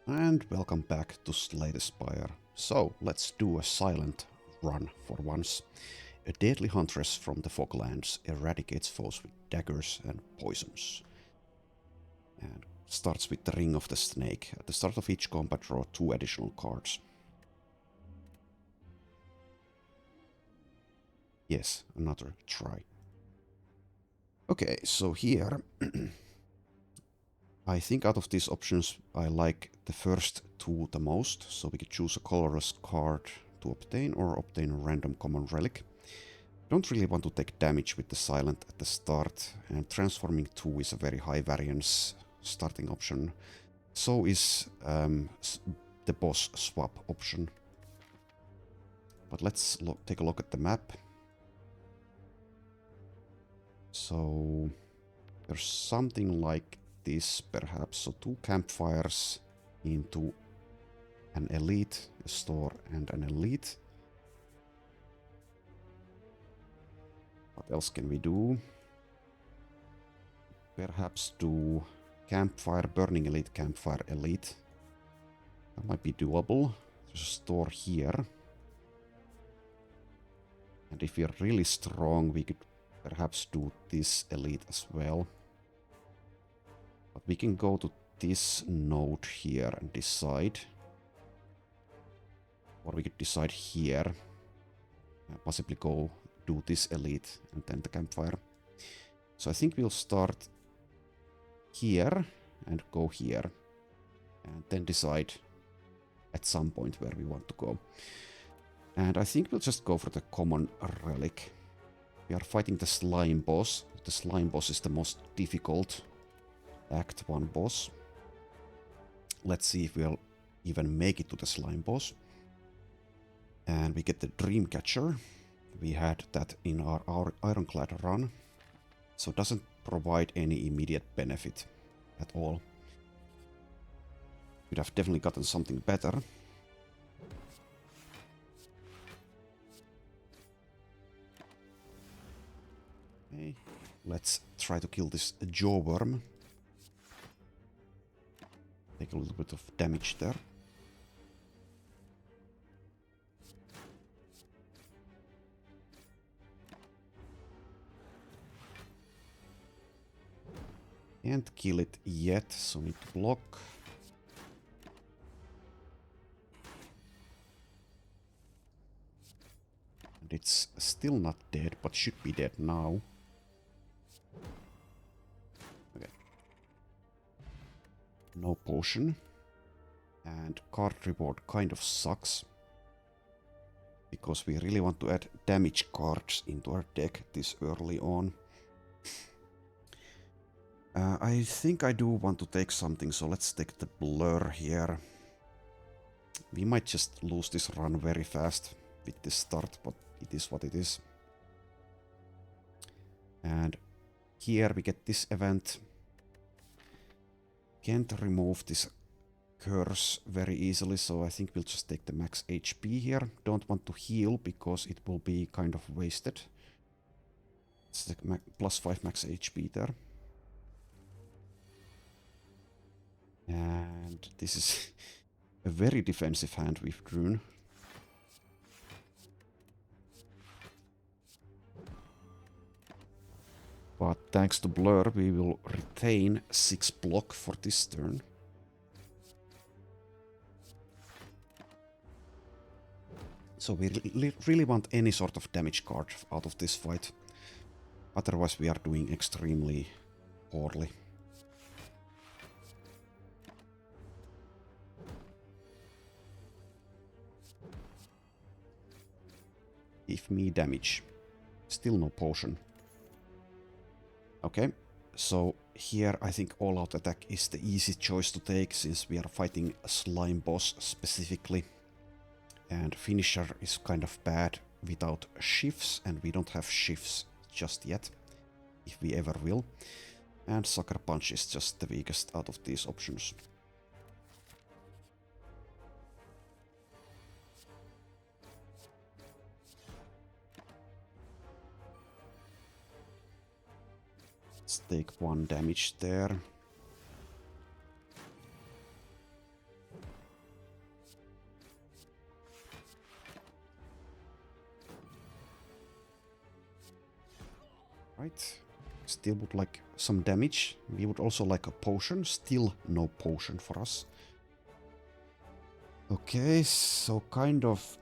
And welcome back to StSLib. So, let's do a silent run for once. A deadly huntress from the Foglands eradicates foes with daggers and poisons. And starts with the Ring of the Snake. At the start of each combat, draw 2 additional cards. Yes, another try. Okay, so here I think out of these options I like the first 2 the most, so we could choose a colorless card to obtain or obtain a random common relic. I don't really want to take damage with the silent at the start, and transforming 2 is a very high variance starting option. So is the boss swap option. But let's take a look at the map. So there's something like this perhaps. So 2 campfires into an elite, a store and an elite. What else can we do? Perhaps do campfire, burning elite, campfire elite. That might be doable. There's a store here. And if we're really strong, we could perhaps do this elite as well. But we can go to this node here and decide. Or we could decide here. Possibly go do this elite and then the campfire. So I think we'll start here and go here. And then decide at some point where we want to go. And I think we'll just go for the common relic. We are fighting the slime boss. The slime boss is the most difficult Act 1 boss. Let's see if we'll even make it to the slime boss. And we get the Dreamcatcher. We had that in our Ironclad run. So it doesn't provide any immediate benefit at all. We'd have definitely gotten something better. Okay, let's try to kill this jawworm. Take a little bit of damage there. Can't kill it yet, so need to block. And it's still not dead, but should be dead now. Okay. No potion. And card reward kind of sucks. Because we really want to add damage cards into our deck this early on. I think I do want to take something, so let's take the blur here. We might just lose this run very fast with this start, but it is what it is. And here we get this event. Can't remove this curse very easily, so I think we'll just take the max HP here. Don't want to heal because it will be kind of wasted. It's the +5 max HP there. And this is a very defensive hand we've drawn. But thanks to Blur, we will retain 6 block for this turn. So we really want any sort of damage card out of this fight. Otherwise we are doing extremely poorly. Give me damage. Still no potion. Okay, so here I think all-out attack is the easy choice to take since we are fighting a slime boss specifically. And finisher is kind of bad without shifts, and we don't have shifts just yet, if we ever will. And sucker punch is just the weakest out of these options. Let's take 1 damage there. Right. Still would like some damage. We would also like a potion. Still no potion for us. Okay, so kind of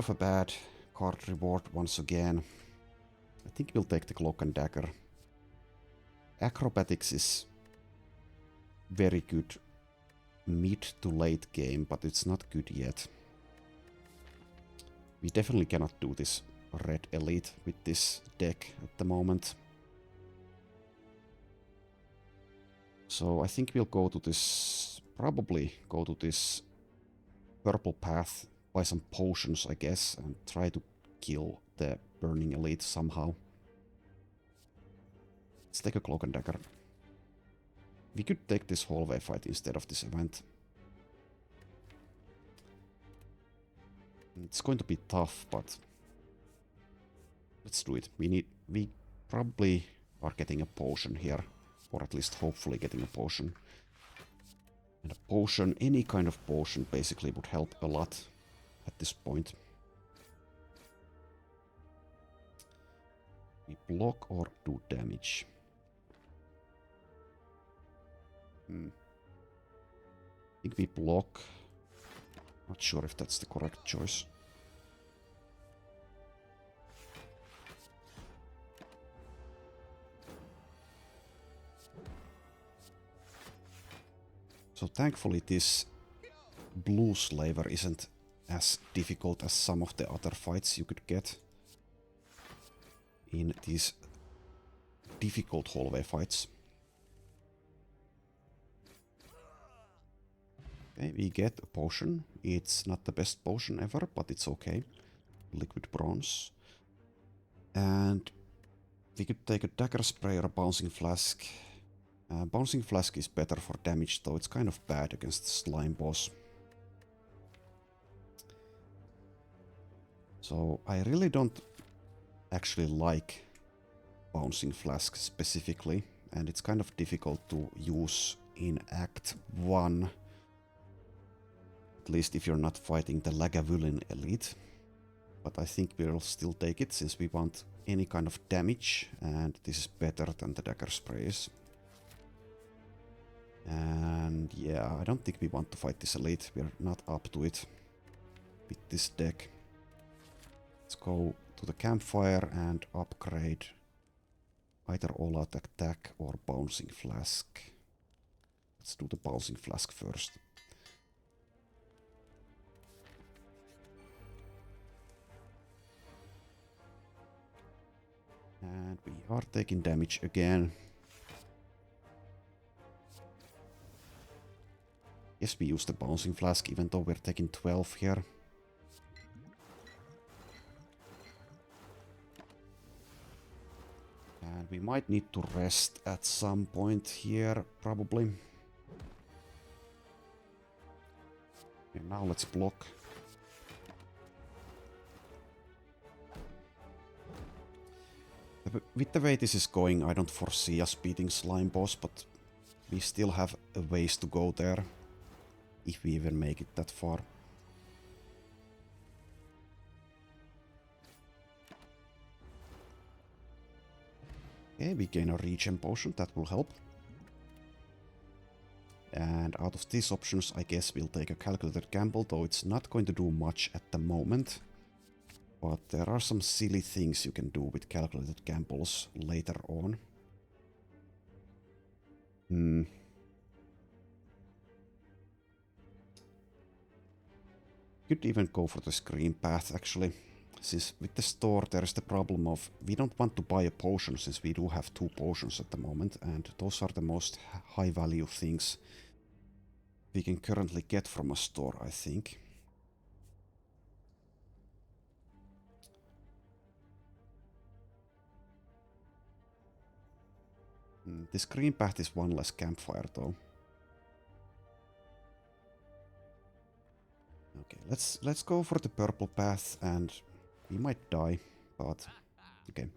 a bad card reward once again. I think we'll take the Cloak and Dagger. Acrobatics is very good mid to late game, but it's not good yet. We definitely cannot do this red elite with this deck at the moment. So I think we'll go to this, probably go to this purple path, buy some potions I guess, and try to kill the burning elite somehow. Let's take a Cloak and Dagger. We could take this hallway fight instead of this event. It's going to be tough, but let's do it. We probably are getting a potion here, or at least hopefully getting a potion. And a potion, any kind of potion basically would help a lot at this point. We block or do damage. I think we block. Not sure if that's the correct choice. So thankfully this blue slaver isn't as difficult as some of the other fights you could get in these difficult hallway fights. Okay, we get a potion. It's not the best potion ever, but it's okay. Liquid bronze. And we could take a dagger spray or a bouncing flask. Bouncing flask is better for damage, though it's kind of bad against the slime boss. So I really don't actually like bouncing flask specifically, and it's kind of difficult to use in Act 1. At least if you're not fighting the Lagavulin elite. But I think we'll still take it since we want any kind of damage, and this is better than the dagger sprays. And yeah, I don't think we want to fight this elite. We're not up to it with this deck. Let's go to the campfire and upgrade either all-out attack or bouncing flask. Let's do the bouncing flask first. And we are taking damage again. Yes, we use the bouncing flask even though we're taking 12 here. And we might need to rest at some point here, probably. And now let's block. With the way this is going, I don't foresee us beating Slime Boss, but we still have a ways to go there, if we even make it that far. Okay, we gain a regen potion, that will help. And out of these options, I guess we'll take a calculated gamble, though it's not going to do much at the moment. But there are some silly things you can do with calculated gambles later on. Could even go for the screen path, actually. Since with the store there is the problem of we don't want to buy a potion, since we do have 2 potions at the moment, and those are the most high value things we can currently get from a store, I think. The screen path is one less campfire, though. Okay, let's go for the purple path, and we might die, but okay.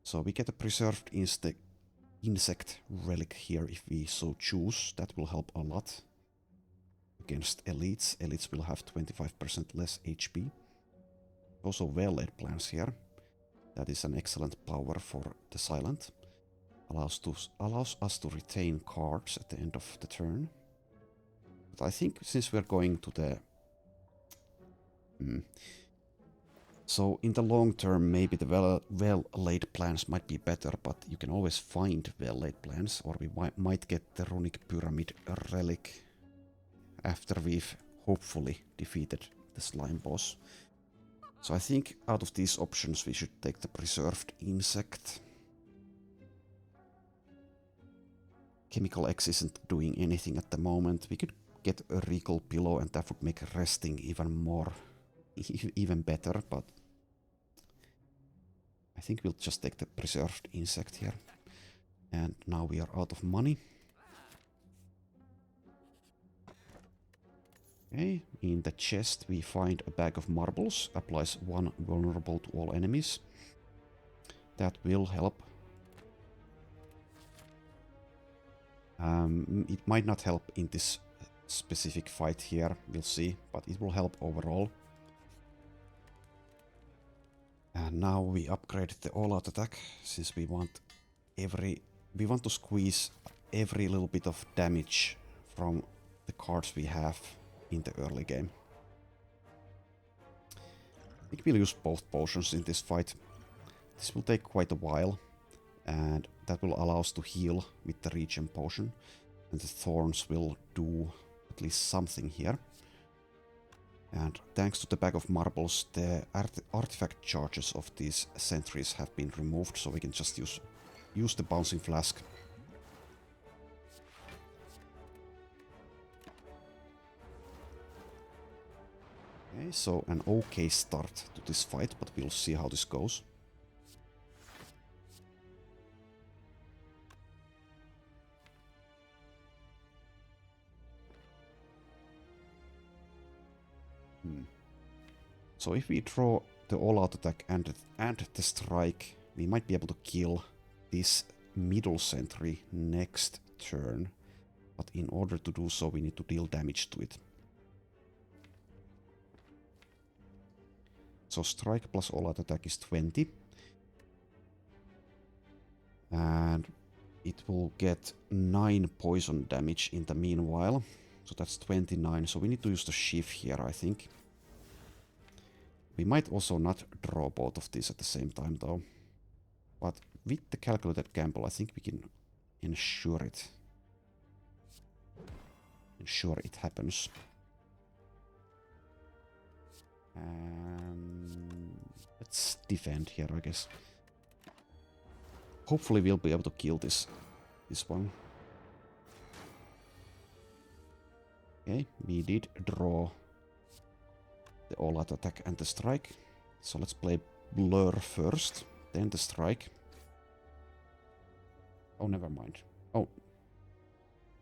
So we get a preserved insect relic here if we so choose. That will help a lot against elites. Elites will have 25% less HP. Also well-laid plans here. That is an excellent power for the silent. Allows us to retain cards at the end of the turn. But I think since we're going to the... So in the long term, maybe the well-laid plans might be better, but you can always find well-laid plans, or we might get the Runic Pyramid Relic after we've hopefully defeated the slime boss. So I think out of these options we should take the Preserved Insect. Chemical X isn't doing anything at the moment. We could get a Recall Pillow and that would make resting even better, but I think we'll just take the Preserved Insect here. And now we are out of money. Okay, in the chest we find a bag of marbles, applies 1 vulnerable to all enemies. That will help. It might not help in this specific fight here, we'll see, but it will help overall. And now we upgrade the all-out attack, since we want to squeeze every little bit of damage from the cards we have in the early game. I think we'll use both potions in this fight. This will take quite a while, and that will allow us to heal with the Regen potion, and the Thorns will do at least something here. And thanks to the bag of marbles, the artifact charges of these sentries have been removed, so we can just use the bouncing flask. Okay, so an okay start to this fight, but we'll see how this goes. So if we draw the all-out attack and the strike, we might be able to kill this middle sentry next turn. But in order to do so, we need to deal damage to it. So strike plus all-out attack is 20. And it will get 9 poison damage in the meanwhile. So that's 29. So we need to use the shift here, I think. We might also not draw both of these at the same time though. But with the calculated gamble, I think we can ensure it. Ensure it happens. And let's defend here, I guess. Hopefully we'll be able to kill this one. Okay, we did draw the all-out attack and the strike. So let's play Blur first, then the strike. Oh, never mind. Oh.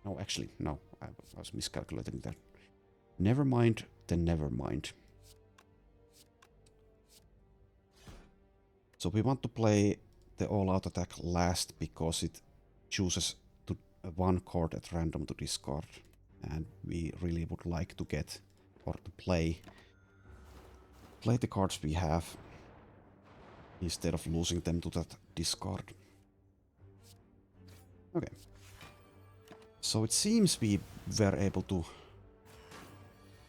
No, actually, no. I was miscalculating that. Never mind, then never mind. So we want to play the all-out attack last because it chooses one card at random to discard. And we really would like to get, or to play the cards we have instead of losing them to that discard. Okay. So it seems we were able to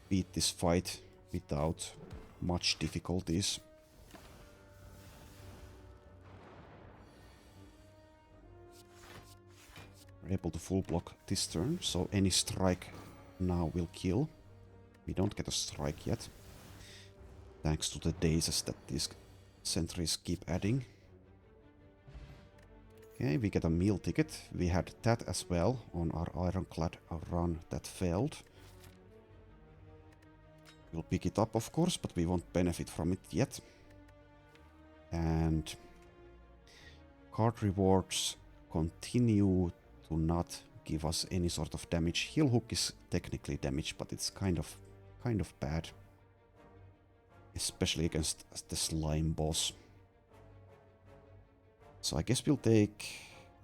beat this fight without much difficulties. We're able to full block this turn, so any strike now will kill. We don't get a strike yet, thanks to the dazes that these sentries keep adding. Okay, we get a meal ticket. We had that as well on our Ironclad run that failed. We'll pick it up, of course, but we won't benefit from it yet. And card rewards continue to not give us any sort of damage. Heal Hook is technically damage, but it's kind of bad. Especially against the slime boss. So I guess we'll take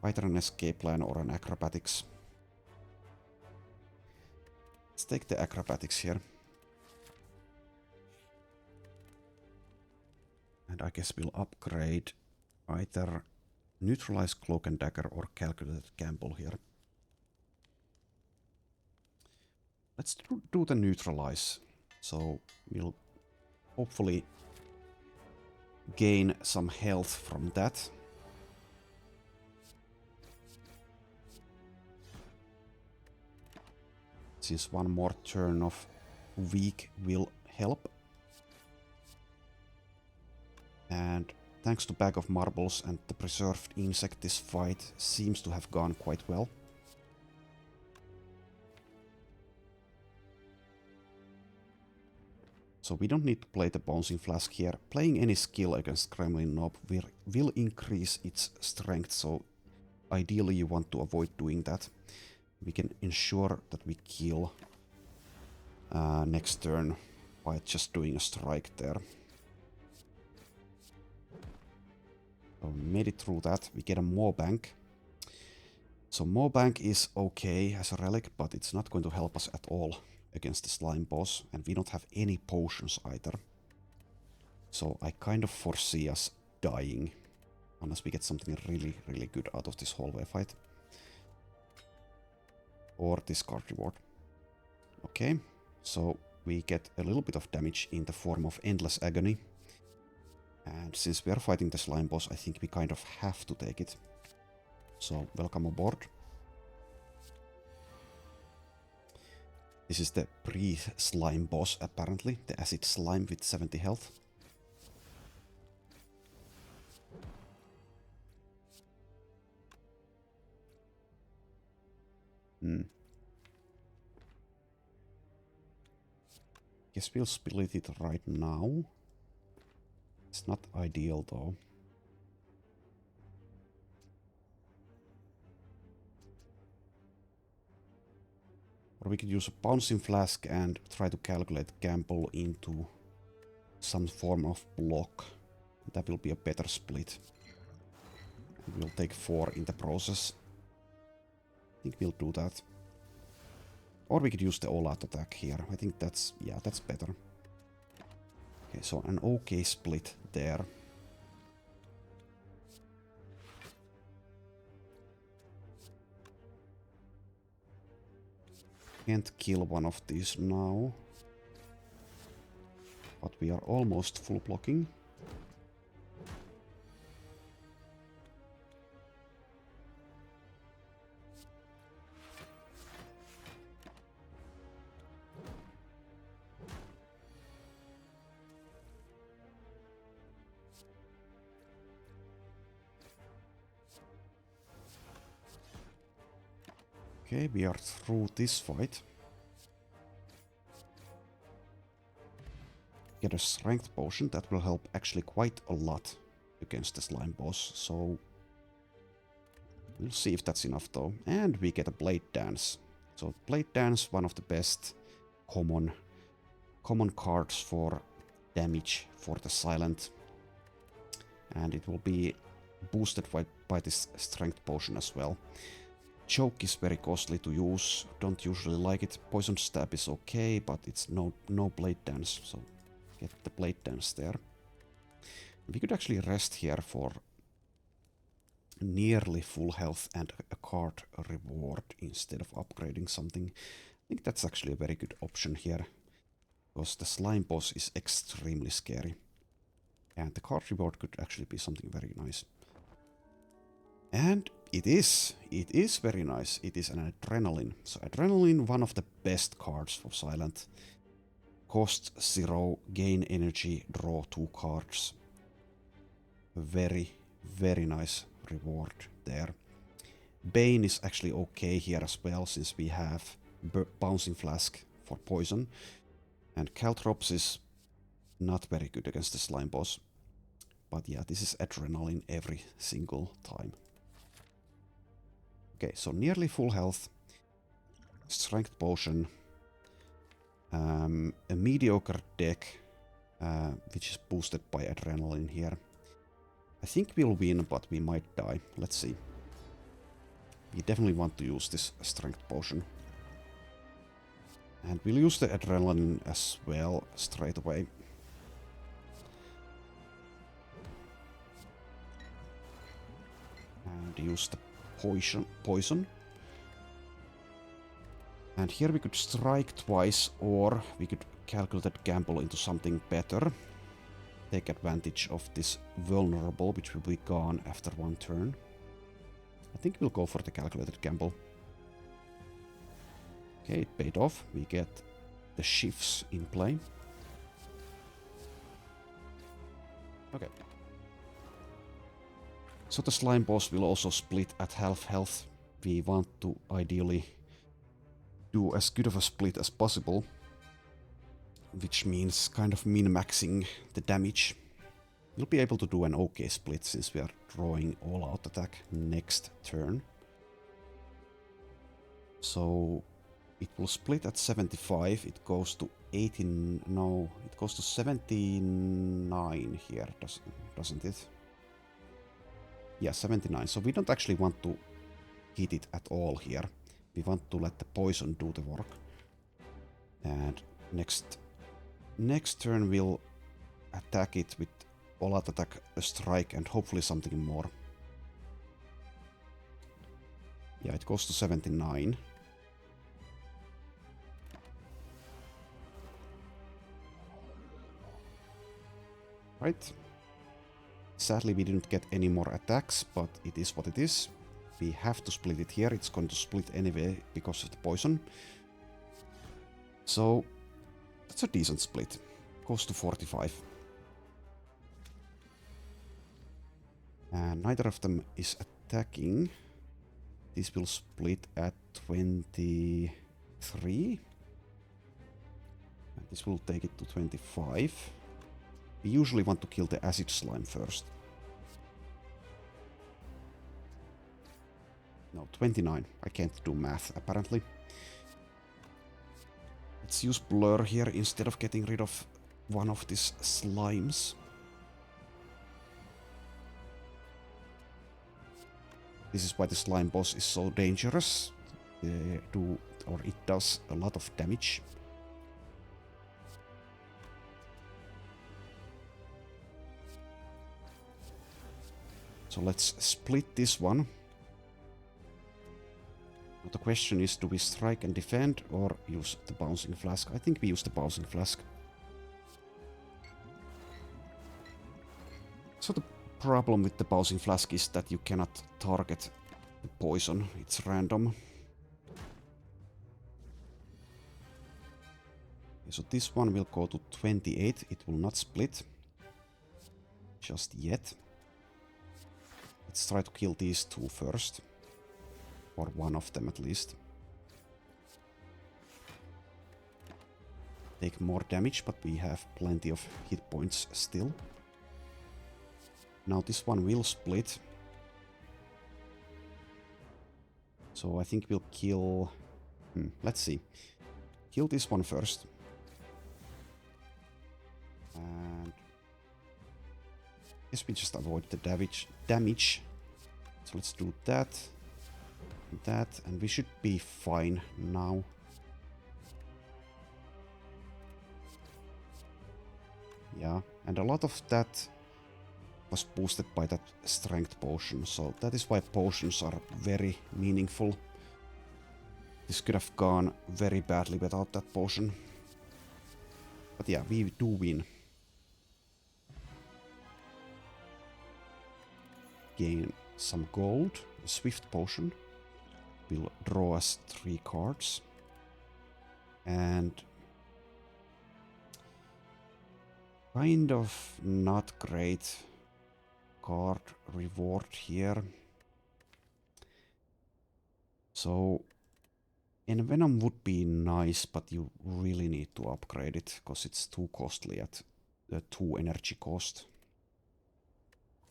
either an escape plan or an acrobatics. Let's take the acrobatics here. And I guess we'll upgrade either Neutralize Cloak and Dagger or Calculated Gamble here. Let's do the Neutralize. So we'll hopefully gain some health from that. Since one more turn of weak will help. And thanks to Bag of Marbles and the Preserved Insect, this fight seems to have gone quite well. So we don't need to play the Bouncing Flask here. Playing any skill against Gremlin Nob will increase its strength, so ideally you want to avoid doing that. We can ensure that we kill next turn by just doing a strike there. So we made it through that. We get a Maw-Bank. So Maw-Bank is okay as a relic, but it's not going to help us at all against the slime boss, and we don't have any potions either. So I kind of foresee us dying unless we get something really, really good out of this hallway fight. Or this card reward. Okay, so we get a little bit of damage in the form of Endless Agony. And since we are fighting the slime boss, I think we kind of have to take it. So welcome aboard. This is the pre-slime boss, apparently. The acid slime with 70 health. Guess we'll split it right now. It's not ideal though. Or we could use a Bouncing Flask and try to calculate Gamble into some form of block. That will be a better split. And we'll take 4 in the process. I think we'll do that. Or we could use the all-out attack here. I think that's, yeah, that's better. Okay, so an okay split there. Can't kill one of these now. But we are almost full blocking. Okay, we are through this fight. Get a strength potion that will help actually quite a lot against the slime boss, so we'll see if that's enough though. And we get a Blade Dance. So Blade Dance, one of the best common cards for damage for the silent. And it will be boosted by this strength potion as well. Choke is very costly to use, don't usually like it. Poison Stab is okay, but it's no Blade Dance, so get the Blade Dance there. We could actually rest here for nearly full health and a card reward instead of upgrading something. I think that's actually a very good option here, because the slime boss is extremely scary. And the card reward could actually be something very nice. And it is very nice. It is an Adrenaline. So Adrenaline, one of the best cards for Silent. Cost 0, gain energy, draw 2 cards. Very, very nice reward there. Bane is actually okay here as well, since we have Bouncing Flask for poison. And Caltrops is not very good against the slime boss. But yeah, this is Adrenaline every single time. Okay, so nearly full health, strength potion, a mediocre deck, which is boosted by adrenaline here. I think we'll win, but we might die. Let's see. We definitely want to use this strength potion. And we'll use the adrenaline as well straight away. and use the poison. And here we could strike twice, or we could calculate that gamble into something better. Take advantage of this vulnerable, which will be gone after one turn. I think we'll go for the calculated gamble. Okay, it paid off. We get the shifts in play. Okay. So the slime boss will also split at half health. We want to ideally do as good of a split as possible, which means kind of min-maxing the damage. We'll be able to do an okay split since we are drawing all-out attack next turn. So it will split at 75, it goes to 18, no, it goes to 79 here, doesn't it? Yeah, 79, so we don't actually want to hit it at all here. We want to let the poison do the work. And next turn we'll attack it with all-out attack, a strike, and hopefully something more. Yeah, it goes to 79. Right. Sadly, we didn't get any more attacks, but it is what it is. We have to split it here. It's going to split anyway because of the poison. So that's a decent split. Goes to 45. And neither of them is attacking. This will split at 23. And this will take it to 25. We usually want to kill the acid slime first. No, 29. I can't do math, apparently. Let's use blur here instead of getting rid of one of these slimes. This is why the slime boss is so dangerous. It does a lot of damage. So let's split this one. The question is, do we strike and defend or use the bouncing flask? I think we use the bouncing flask. So the problem with the bouncing flask is that you cannot target the poison. It's random. Okay, so this one will go to 28. It will not split. Just yet. Let's try to kill these two first. Or one of them at least. Take more damage, but we have plenty of hit points still. Now this one will split. So I think we'll kill... let's see. Kill this one first. And... I guess we just avoid the damage. So let's do that. And we should be fine now. Yeah, and a lot of that was boosted by that strength potion, so that is why potions are very meaningful. This could have gone very badly without that potion. But yeah, we do win. Gain some gold, a swift potion. Will draw us 3 cards. And kind of not great card reward here. So Envenom would be nice, but you really need to upgrade it because it's too costly at the 2 energy cost.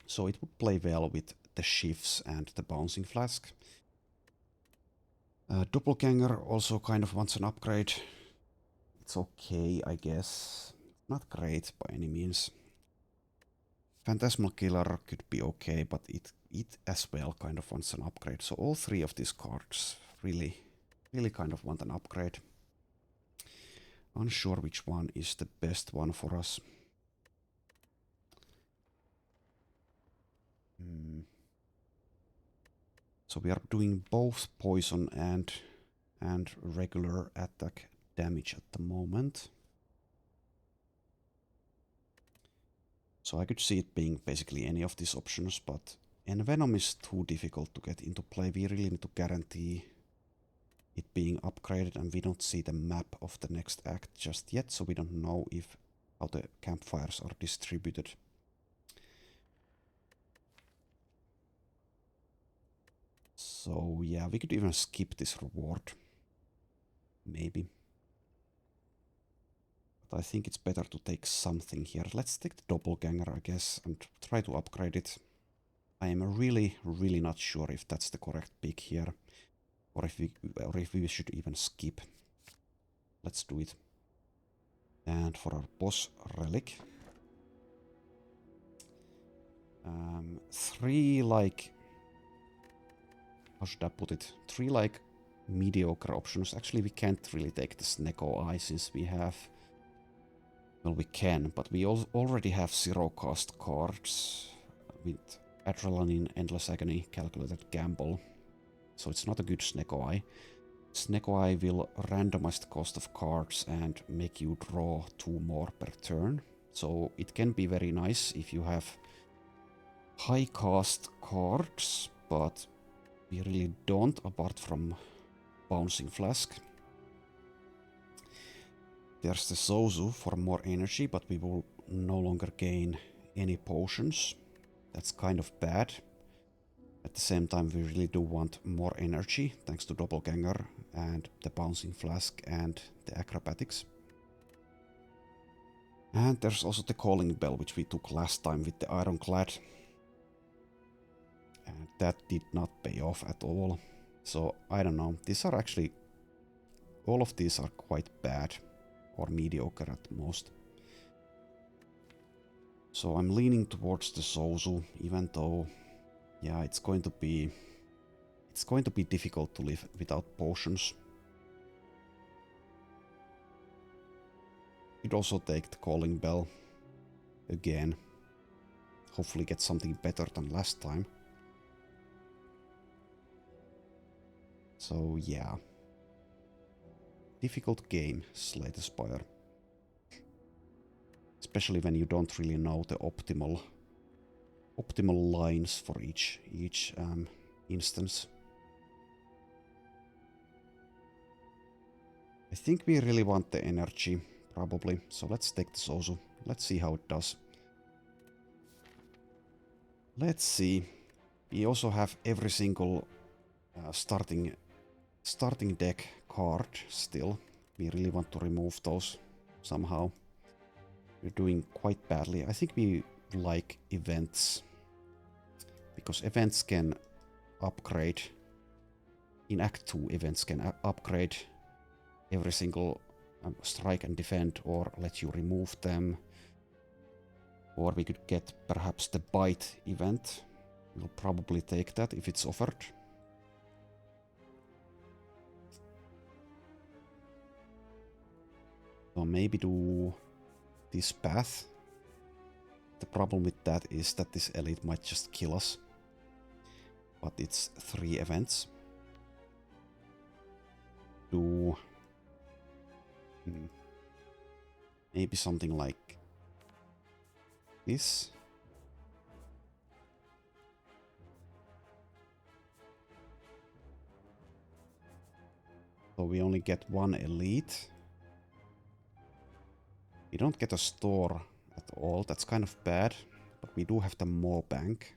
So it would play well with the shifts and the bouncing flask. Doppelganger also kind of wants an upgrade. It's okay, I guess. Not great by any means. Phantasmal Killer could be okay, but it as well kind of wants an upgrade. So all 3 of these cards really kind of want an upgrade. Unsure which one is the best one for us. So we are doing both poison and regular attack damage at the moment. So I could see it being basically any of these options, but Envenom is too difficult to get into play. We really need to guarantee it being upgraded, and we don't see the map of the next act just yet, so we don't know how the campfires are distributed. So yeah, we could even skip this reward. Maybe. But I think it's better to take something here. Let's take the doppelganger, I guess, and try to upgrade it. I am really not sure if that's the correct pick here, or if we should even skip. Let's do it. And for our boss Relic, 3 like, how should I put it? 3 like mediocre options. Actually, we can't really take the Sneko Eye since we have. Well, we can, but we already have 0 cost cards with Adrenaline, Endless Agony, Calculated Gamble. So it's not a good Sneko Eye. Sneko Eye will randomize the cost of cards and make you draw 2 more per turn. So it can be very nice if you have high cost cards, but we really don't, apart from Bouncing Flask. There's the Zozu for more energy, but we will no longer gain any potions. That's kind of bad. At the same time, we really do want more energy, thanks to Doppelganger and the Bouncing Flask and the Acrobatics. And there's also the Calling Bell, which we took last time with the Ironclad. And that did not pay off at all. So, I don't know. These are actually... all of these are quite bad. Or mediocre at most. So I'm leaning towards the Zozu, even though, yeah, it's going to be difficult to live without potions. You'd also take the Calling Bell again. Hopefully get something better than last time. So yeah. Difficult game, StSLib. Especially when you don't really know the optimal lines for each instance. I think we really want the energy, probably. So let's take the Zozu. Let's see how it does. Let's see. We also have every single starting deck card still. We really want to remove those somehow. We're doing quite badly. I think we like events, because events can upgrade. In Act 2, events can upgrade every single strike and defend, or let you remove them. Or we could get perhaps the bite event. We'll probably take that if it's offered. So maybe do this path. The problem with that is that this elite might just kill us. But it's 3 events. Do maybe something like this. So we only get 1 elite. We don't get a store at all. That's kind of bad. But we do have the Maw Bank.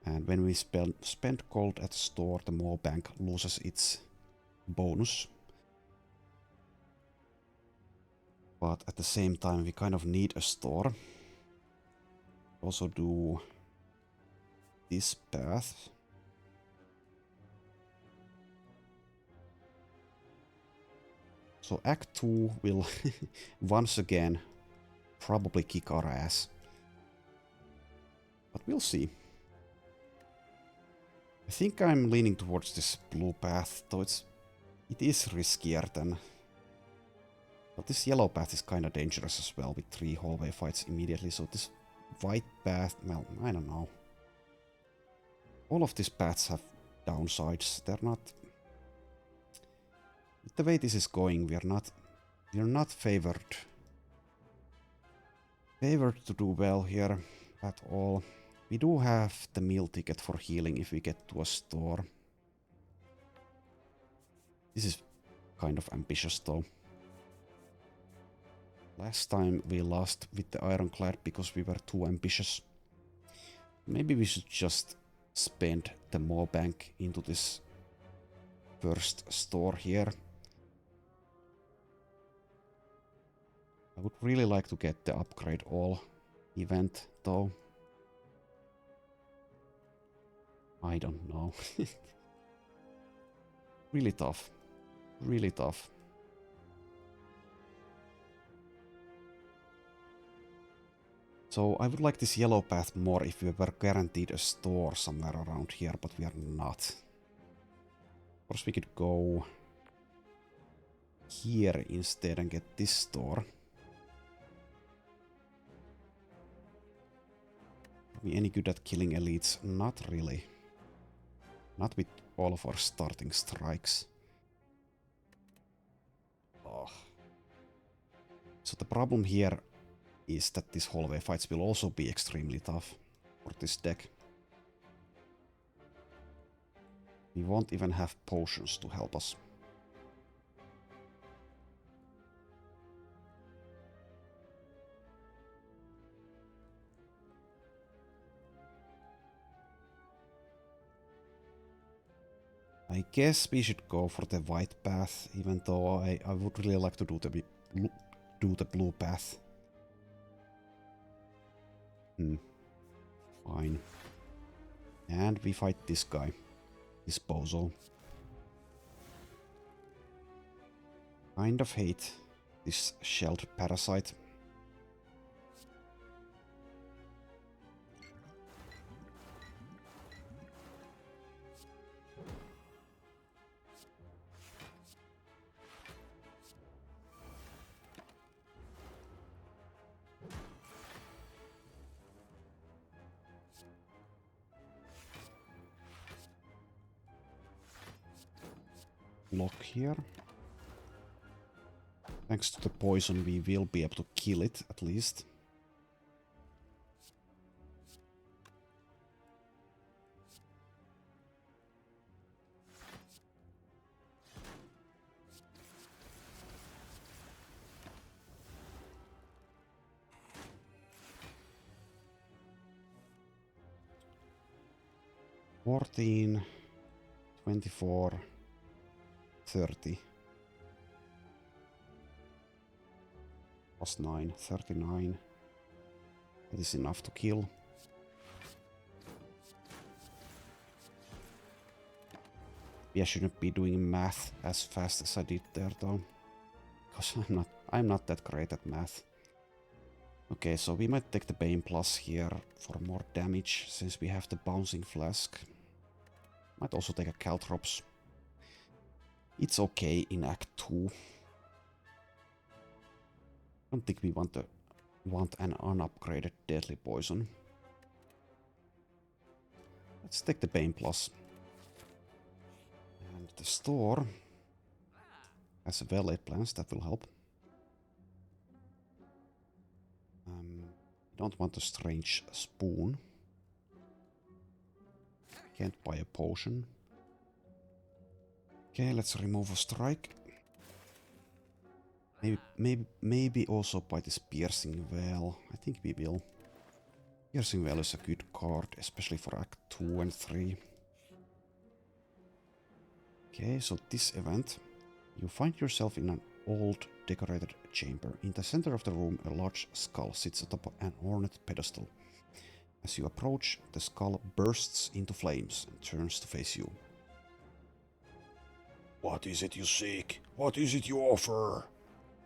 And when we spend gold at the store, the Maw Bank loses its bonus. But at the same time, we kind of need a store. Also do this path. So Act 2 will once again probably kick our ass. But we'll see. I think I'm leaning towards this blue path, though it is riskier than... But this yellow path is kind of dangerous as well, with 3 hallway fights immediately, so this white path, well, I don't know. All of these paths have downsides. They're not... With the way this is going, we're not favored to do well here at all. We do have the meal ticket for healing if we get to a store. This is kind of ambitious though. Last time we lost with the Ironclad because we were too ambitious. Maybe we should just spend the more bank into this first store here. I would really like to get the upgrade all event though. I don't know. Really tough. Really tough. So I would like this yellow path more if we were guaranteed a store somewhere around here, but we are not. Of course we could go here instead and get this store. Are we any good at killing elites? Not really. Not with all of our starting strikes. Oh. So the problem here is that these hallway fights will also be extremely tough for this deck. We won't even have potions to help us. I guess we should go for the white path, even though I would really like to do the blue path. Fine. And we fight this guy. This bozo. Kind of hate this shelled parasite. Lock here. Thanks to the poison, we will be able to kill it at least. $14, $24, $30. Plus 9, $39. That is enough to kill. I shouldn't be doing math as fast as I did there though. Because I'm not that great at math. Okay, so we might take the Bane Plus here for more damage since we have the Bouncing Flask. Might also take a Caltrops. It's okay in Act 2. I don't think we want an unupgraded Deadly Poison. Let's take the Bane Plus. And the store has a well-laid plans, that will help. Don't want a Strange Spoon. Can't buy a potion. Okay, let's remove a strike. Maybe also buy this Piercing Veil. I think we will. Piercing Veil is a good card, especially for Act 2 and 3. Okay, so this event. You find yourself in an old decorated chamber. In the center of the room, a large skull sits atop an ornate pedestal. As you approach, the skull bursts into flames and turns to face you. What is it you seek? What is it you offer?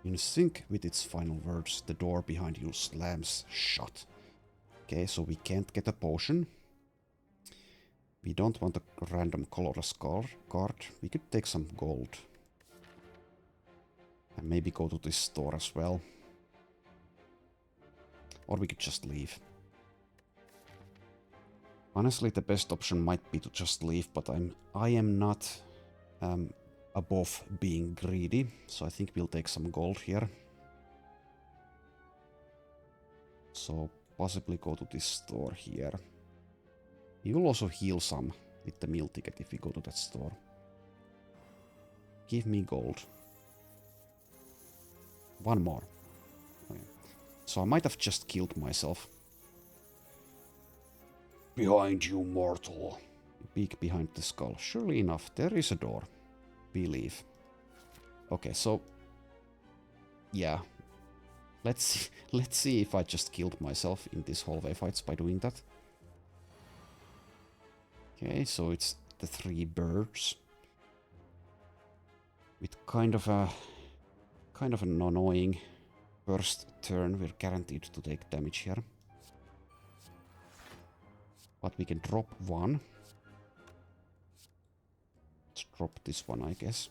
In sync with its final words, the door behind you slams shut. Okay, so we can't get a potion. We don't want a random colorless card. We could take some gold. And maybe go to this store as well. Or we could just leave. Honestly, the best option might be to just leave, but I am not above being greedy, so I think we'll take some gold here. So possibly go to this store here. We will also heal some with the meal ticket if we go to that store. Give me gold. One more. Okay. So I might have just killed myself. Behind you, mortal. Peek behind the skull. Surely enough, there is a door. We leave. Okay, so... yeah. Let's see if I just killed myself in these hallway fights by doing that. Okay, so it's the 3 birds. With kind of an annoying first turn, we're guaranteed to take damage here. But we can drop one. Let's drop this one, I guess.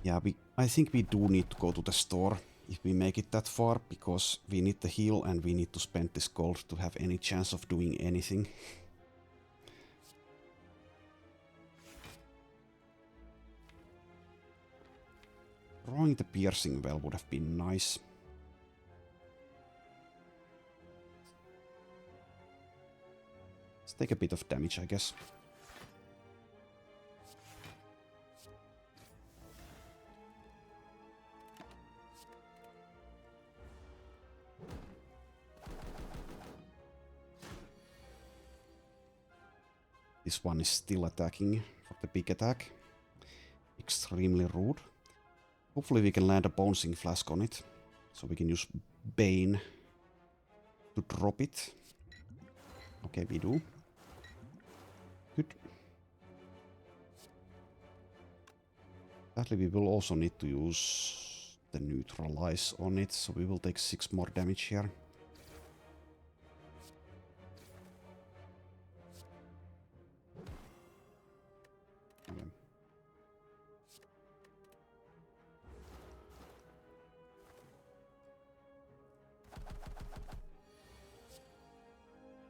Yeah, I think we do need to go to the store if we make it that far, because we need the heal and we need to spend this gold to have any chance of doing anything. Throwing the piercing well would have been nice. Let's take a bit of damage, I guess. This one is still attacking for the big attack. Extremely rude. Hopefully we can land a bouncing flask on it. So we can use Bane to drop it. Okay, we do. Good. Sadly, we will also need to use the neutralize on it, so we will take 6 more damage here.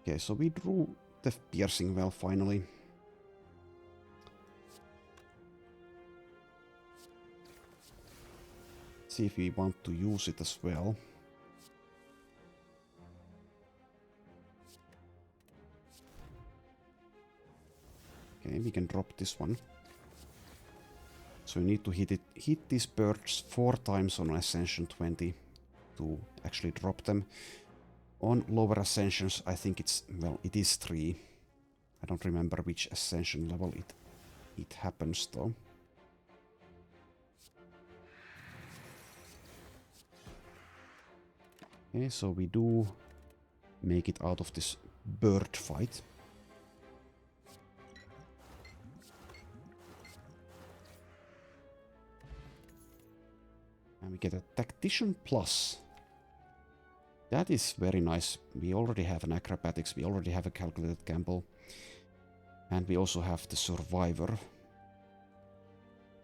Okay, so we drew the piercing well finally. See if we want to use it as well. Okay, we can drop this one. So we need to hit these birds 4 times on Ascension 20 to actually drop them. On lower Ascensions, I think it's, well, it is 3. I don't remember which Ascension level it happens though. Okay, so we do make it out of this bird fight. And we get a Tactician Plus. That is very nice. We already have an Acrobatics, we already have a Calculated Gamble. And we also have the Survivor.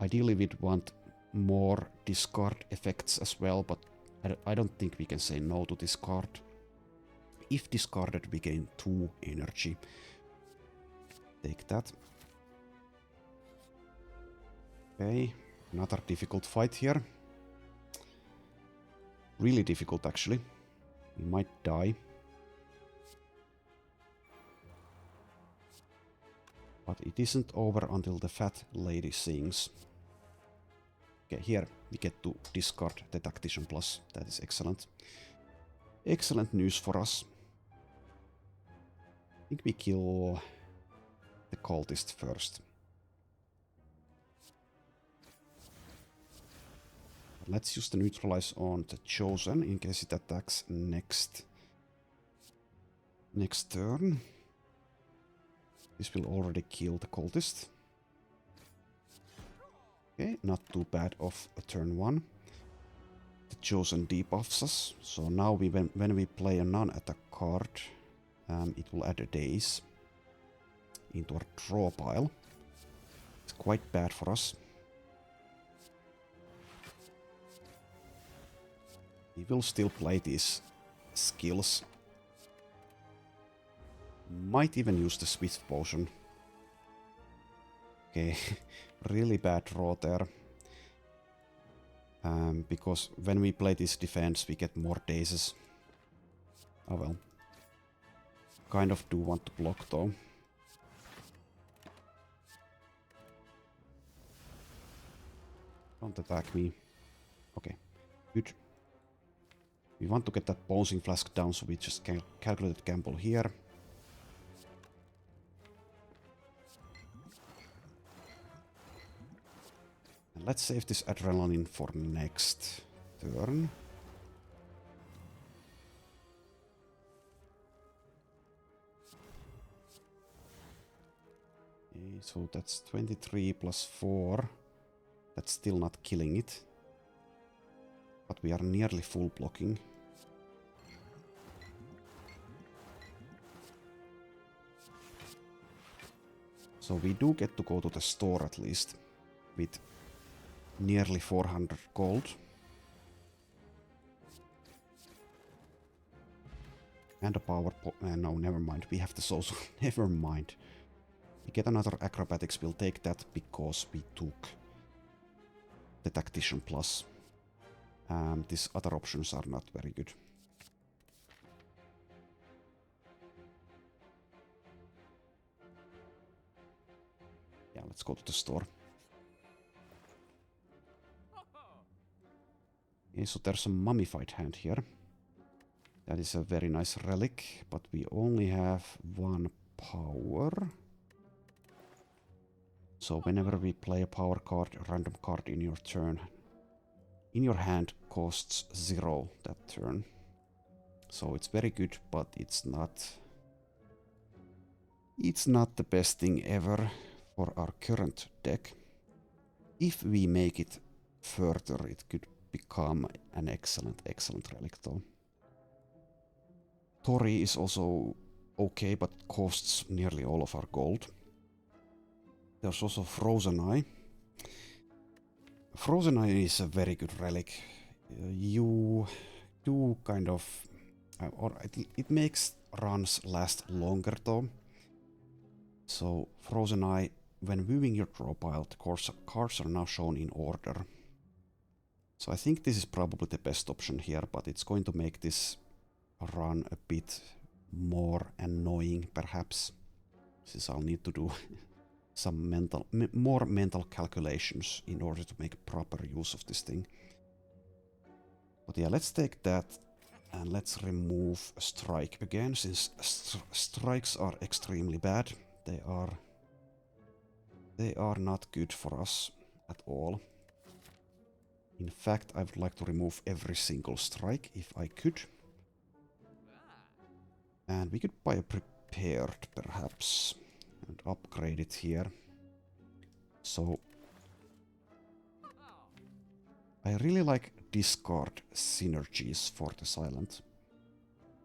Ideally we'd want more discard effects as well, but I don't think we can say no to this card. If discarded, we gain 2 energy. Take that. Okay, another difficult fight here. Really difficult actually. We might die. But it isn't over until the fat lady sings. Okay, here we get to discard the Tactician Plus. That is excellent. Excellent news for us. I think we kill the cultist first. Let's use the neutralize on the Chosen in case it attacks next turn. This will already kill the cultist. Okay, not too bad off a turn 1. The Chosen debuffs us, so now when we play a non-attack card, it will add a daze into our draw pile. It's quite bad for us. We will still play these skills. Might even use the Swift Potion. Okay, really bad draw there. Because when we play this defense, we get more dazes. Oh well. Kind of do want to block though. Don't attack me. Okay, good. We want to get that Bouncing Flask down, so we just calculated gamble here. And let's save this Adrenaline for next turn. Okay, so that's 23 plus 4. That's still not killing it. But we are nearly full blocking. So we do get to go to the store at least with nearly 400 gold. And a power no, never mind. We have the soul. Never mind. We get another acrobatics. We'll take that because we took the Tactician Plus. These other options are not very good. Yeah, let's go to the store. Okay, so there's a mummified hand here. That is a very nice relic, but we only have 1 power. So whenever we play a power card, a random card in your turn, in your hand costs 0 that turn. So it's very good, but it's not the best thing ever for our current deck. If we make it further, it could become an excellent relic though. Tori is also okay, but costs nearly all of our gold. There's also Frozen Eye. Frozen Eye is a very good relic. You do kind of... or it makes runs last longer though. So Frozen Eye, when viewing your draw pile, the cards are now shown in order. So I think this is probably the best option here, but it's going to make this run a bit more annoying perhaps, since I'll need to do some more mental calculations in order to make proper use of this thing. But yeah, let's take that and let's remove a strike again, since strikes are extremely bad. They are not good for us at all. In fact, I would like to remove every single strike if I could. And we could buy a prepared perhaps and upgrade it here. So I really like discard synergies for the silent.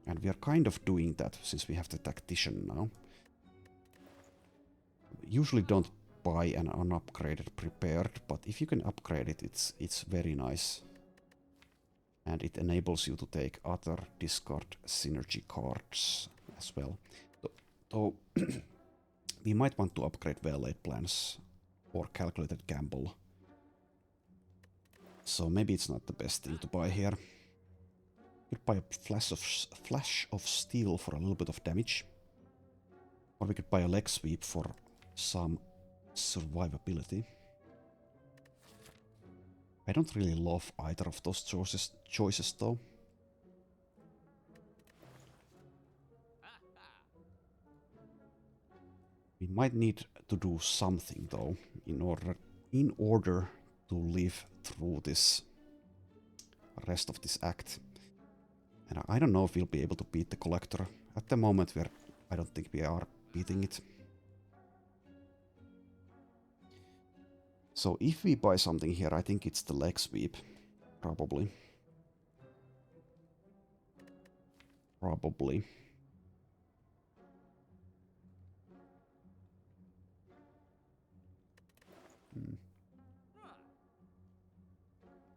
And we are kind of doing that since we have the tactician now. Usually don't buy an unupgraded prepared, but if you can upgrade it, it's very nice. And it enables you to take other discard synergy cards as well. Though we might want to upgrade well-laid plans or calculated gamble. So maybe it's not the best thing to buy here. We could buy a flash of steel for a little bit of damage. Or we could buy a leg sweep for some survivability. I don't really love either of those choices though. We might need to do something though in order to live through this rest of this act. And I don't know if we'll be able to beat the collector. At the moment I don't think we are beating it. So if we buy something here, I think it's the leg sweep. Probably.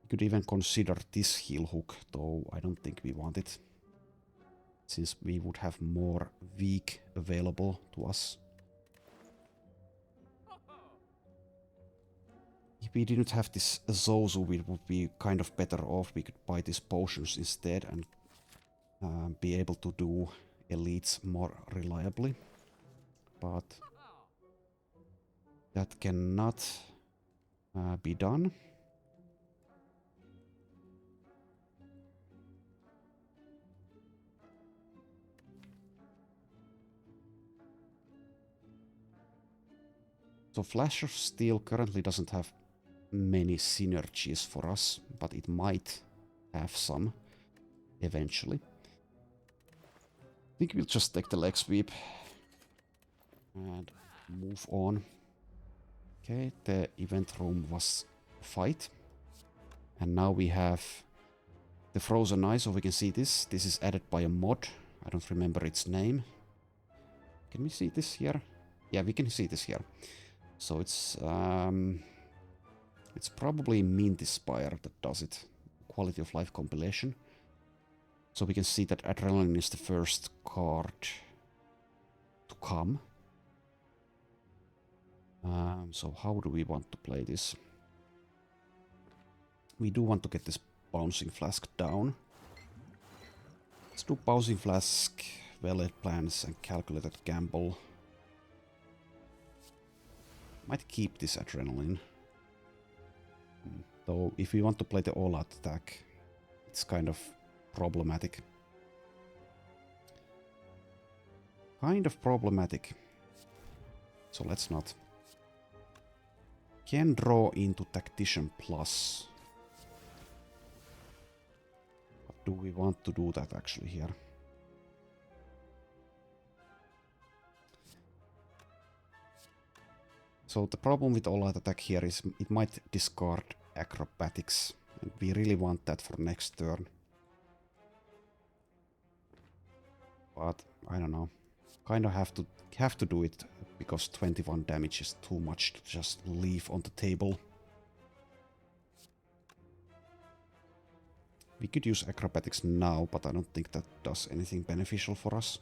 We could even consider this heel hook, though I don't think we want it, since we would have more weak available to us. If we didn't have this Zozu, we would be kind of better off. We could buy these potions instead and be able to do elites more reliably. But that cannot be done. So Flash of Steel currently doesn't have many synergies for us, but it might have some eventually. I think we'll just take the leg sweep and move on. Okay, the event room was a fight. And now we have the frozen eye, so we can see this. This is added by a mod. I don't remember its name. Can we see this here? Yeah, we can see this here. So it's probably ModTheSpire that does it. Quality of life compilation. So we can see that adrenaline is the first card to come. So how do we want to play this? We do want to get this bouncing flask down. Let's do bouncing flask, well-laid plans, and calculated gamble. Might keep this adrenaline. Though if we want to play the all-out attack, it's kind of problematic. So let's not. Can draw into Tactician Plus. But do we want to do that actually here? So the problem with all-out attack here is it might discard acrobatics. And we really want that for next turn. But I don't know. Kind of have to do it because 21 damage is too much to just leave on the table. We could use acrobatics now, but I don't think that does anything beneficial for us.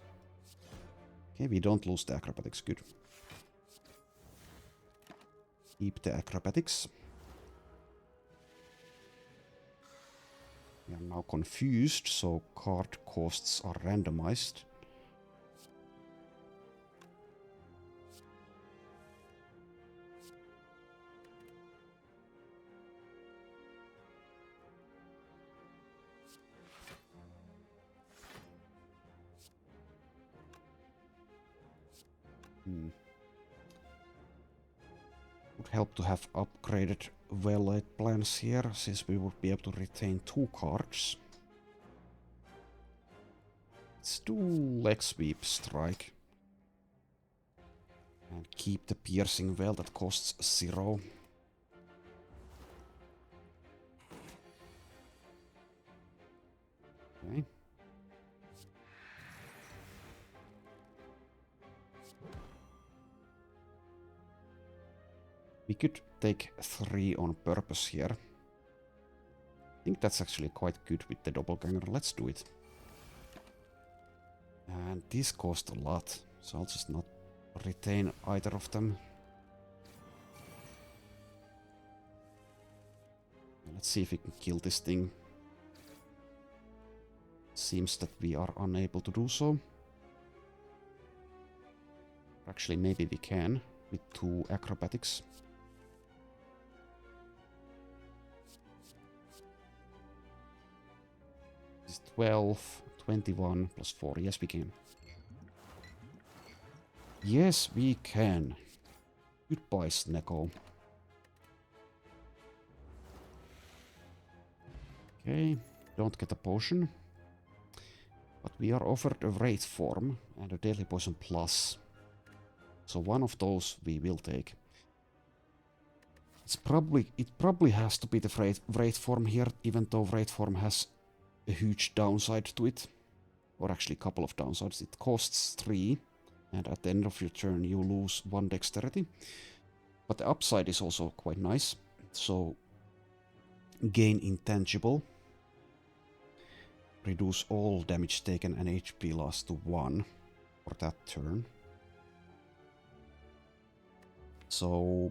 Okay, we don't lose the acrobatics, good. Keep the acrobatics. We are now confused, so card costs are randomized. Would help to have upgraded well-laid plans here, since we would be able to retain 2 cards. Let's do leg sweep strike. And keep the piercing well that costs 0. Okay. We could take 3 on purpose here. I think that's actually quite good with the doppelganger. Let's do it. And these cost a lot, so I'll just not retain either of them. Let's see if we can kill this thing. Seems that we are unable to do so. Actually, maybe we can with 2 acrobatics. This is 12, 21 plus 4. Yes, we can. Yes, we can. Goodbye, Sneko. Okay, don't get a potion. But we are offered a Wraith form and a Deadly Poison Plus. So one of those we will take. It probably has to be the Wraith form here, even though Wraith form has a huge downside to it. Or actually a couple of downsides. It costs 3, and at the end of your turn you lose 1 dexterity. But the upside is also quite nice. So Gain intangible. Reduce all damage taken and HP loss to 1 for that turn. So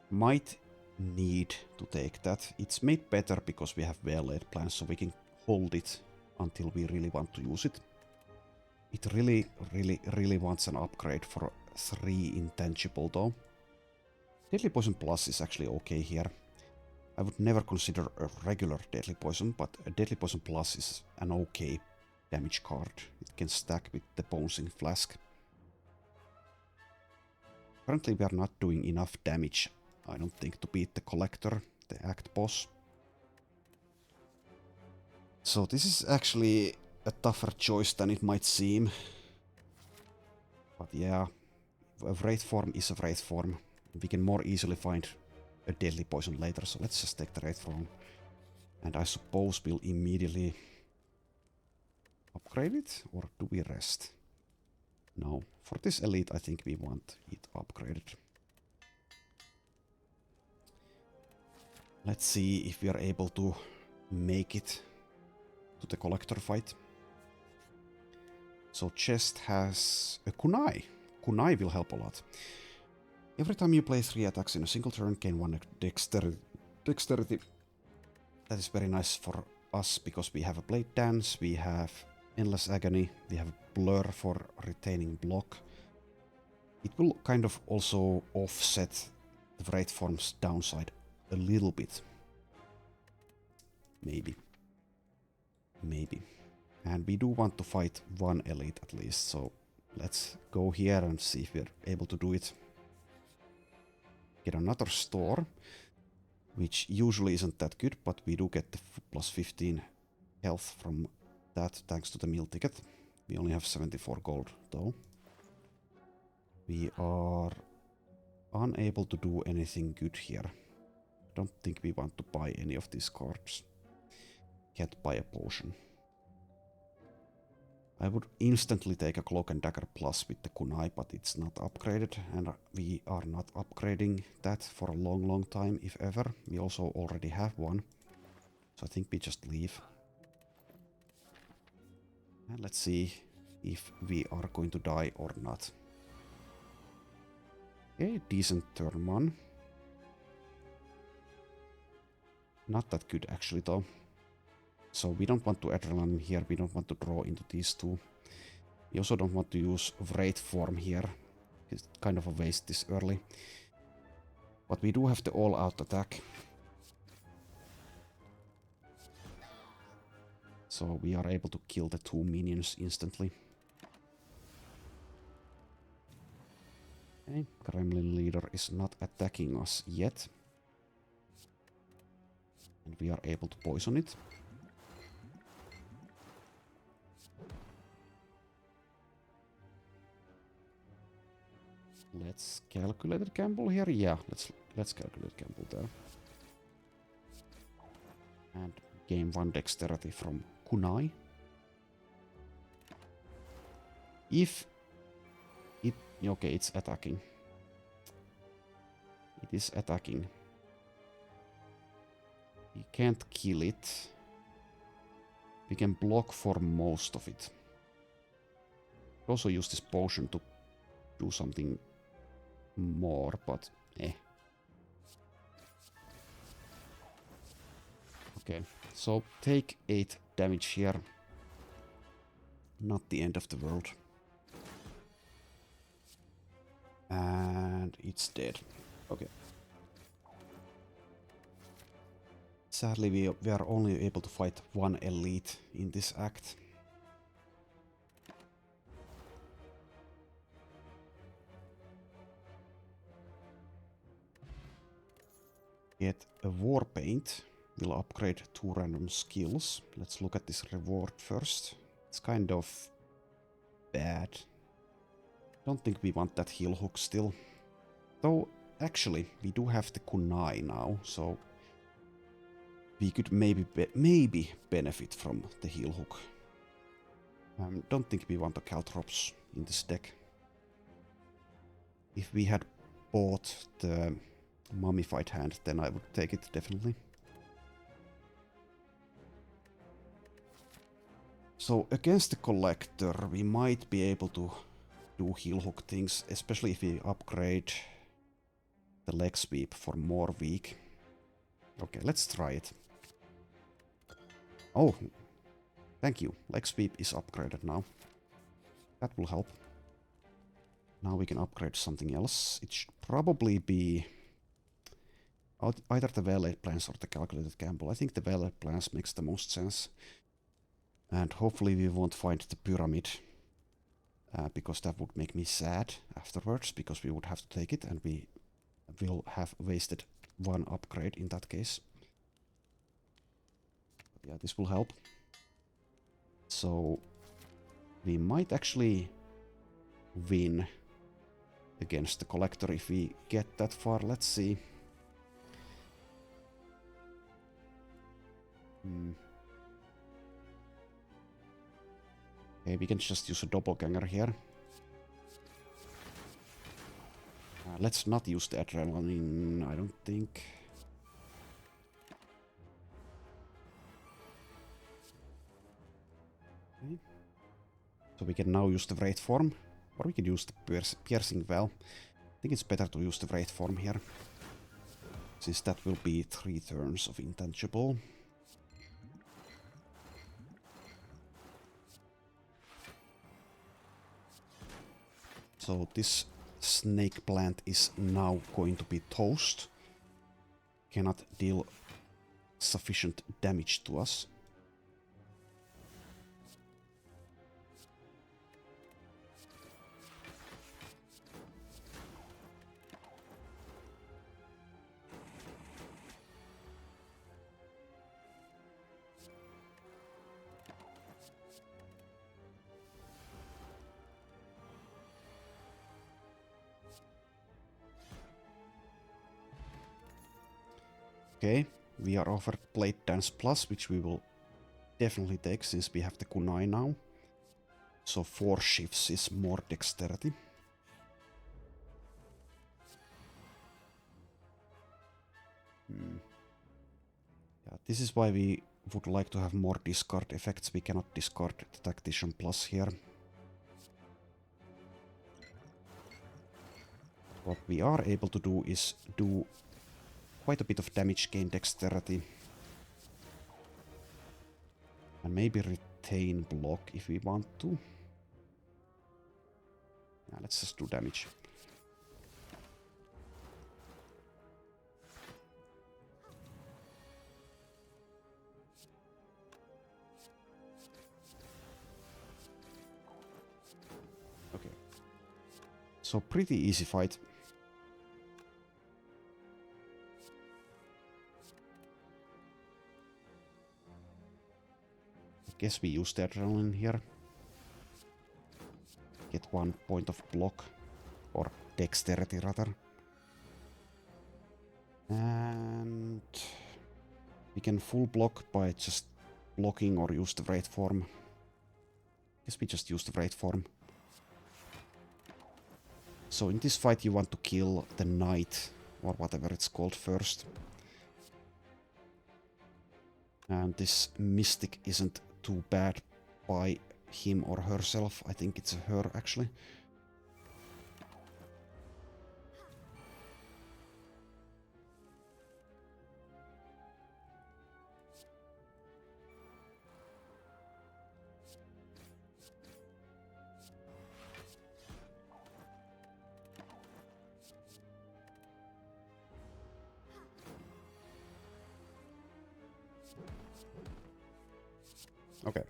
might need to take that. It's made better because we have well-laid plans, so we can hold it until we really want to use it. It really wants an upgrade for 3 intangible though. Deadly Poison Plus is actually okay here. I would never consider a regular Deadly Poison, but a Deadly Poison Plus is an okay damage card. It can stack with the Bonesing Flask. Currently we are not doing enough damage, I don't think, to beat the Collector, the Act boss. So this is actually a tougher choice than it might seem. But yeah, a Wraith form is a Wraith form. We can more easily find a Deadly Poison later, so let's just take the Wraith form. And I suppose we'll immediately upgrade it, or do we rest? No, for this elite I think we want it upgraded. Let's see if we are able to make it to the Collector fight. So chest has a Kunai. Kunai will help a lot. Every time you play 3 attacks in a single turn, gain 1 dexterity. That is very nice for us because we have a Blade Dance, we have Endless Agony, we have Blur for retaining block. It will kind of also offset the Wraith form's downside a little bit. Maybe. And we do want to fight 1 elite at least, so let's go here and see if we're able to do it. Get another store, which usually isn't that good, but we do get the plus 15 health from that thanks to the meal ticket. We only have 74 gold though. We are unable to do anything good here. I don't think we want to buy any of these cards. Can't buy a potion. I would instantly take a Cloak and Dagger Plus with the Kunai, but it's not upgraded, and we are not upgrading that for a long time, if ever. We also already have one, so I think we just leave. And let's see if we are going to die or not. Okay, decent turn 1. Not that good actually though. So we don't want to Adrenaline here, we don't want to draw into these two. We also don't want to use Wraith form here. It's kind of a waste this early. But we do have the all-out attack. So we are able to kill the 2 minions instantly. Okay, Gremlin Leader is not attacking us yet. And we are able to poison it. Let's calculate a gamble here. Yeah, let's calculate gamble there. And gain 1 dexterity from Kunai. If it... okay, it's attacking. It is attacking. We can't kill it. We can block for most of it. Also use this potion to do something more, but eh. Okay, so take 8 damage here. Not the end of the world. And it's dead. Okay. Sadly, we are only able to fight 1 elite in this act. Get a War Paint. Will upgrade 2 random skills. Let's look at this reward first. It's kind of bad. Don't think we want that heal hook still. Though, actually, we do have the Kunai now, so we could maybe benefit from the heal hook. Don't think we want the Caltrops in this deck. If we had bought the Mummified Hand, then I would take it definitely. So against the Collector, we might be able to do heal hook things, especially if we upgrade the leg sweep for more weak. Okay, let's try it. Oh, thank you. Leg sweep is upgraded now. That will help. Now we can upgrade something else. It should probably be either the Valet Plans or the Calculated Gamble. I think the Valet Plans makes the most sense. And hopefully we won't find the Pyramid. Because that would make me sad afterwards, because we would have to take it and we will have wasted one upgrade in that case. But yeah, this will help. So we might actually win against the Collector if we get that far. Let's see. Okay, we can just use a doppelganger here. Let's not use the adrenaline, I don't think. Okay. So we can now use the Wraith form, or we can use the piercing well. I think it's better to use the Wraith form here, since that will be 3 turns of intangible. So this snake plant is now going to be toast. Cannot deal sufficient damage to us. Okay, we are offered Blade Dance Plus, which we will definitely take since we have the kunai now. So 4 shifts is more dexterity. Yeah, this is why we would like to have more discard effects. We cannot discard the Tactician Plus here. What we are able to do is do quite a bit of damage, gain dexterity. And maybe retain block if we want to. Yeah, let's just do damage. Okay. So pretty easy fight. Guess we use the adrenaline here. Get 1 point of block, or dexterity rather. And we can full block by just blocking or use the Wraith form. Guess we just use the Wraith form. So in this fight you want to kill the knight, or whatever it's called, first. And this mystic isn't too bad by him or herself. I think it's her actually. Okay.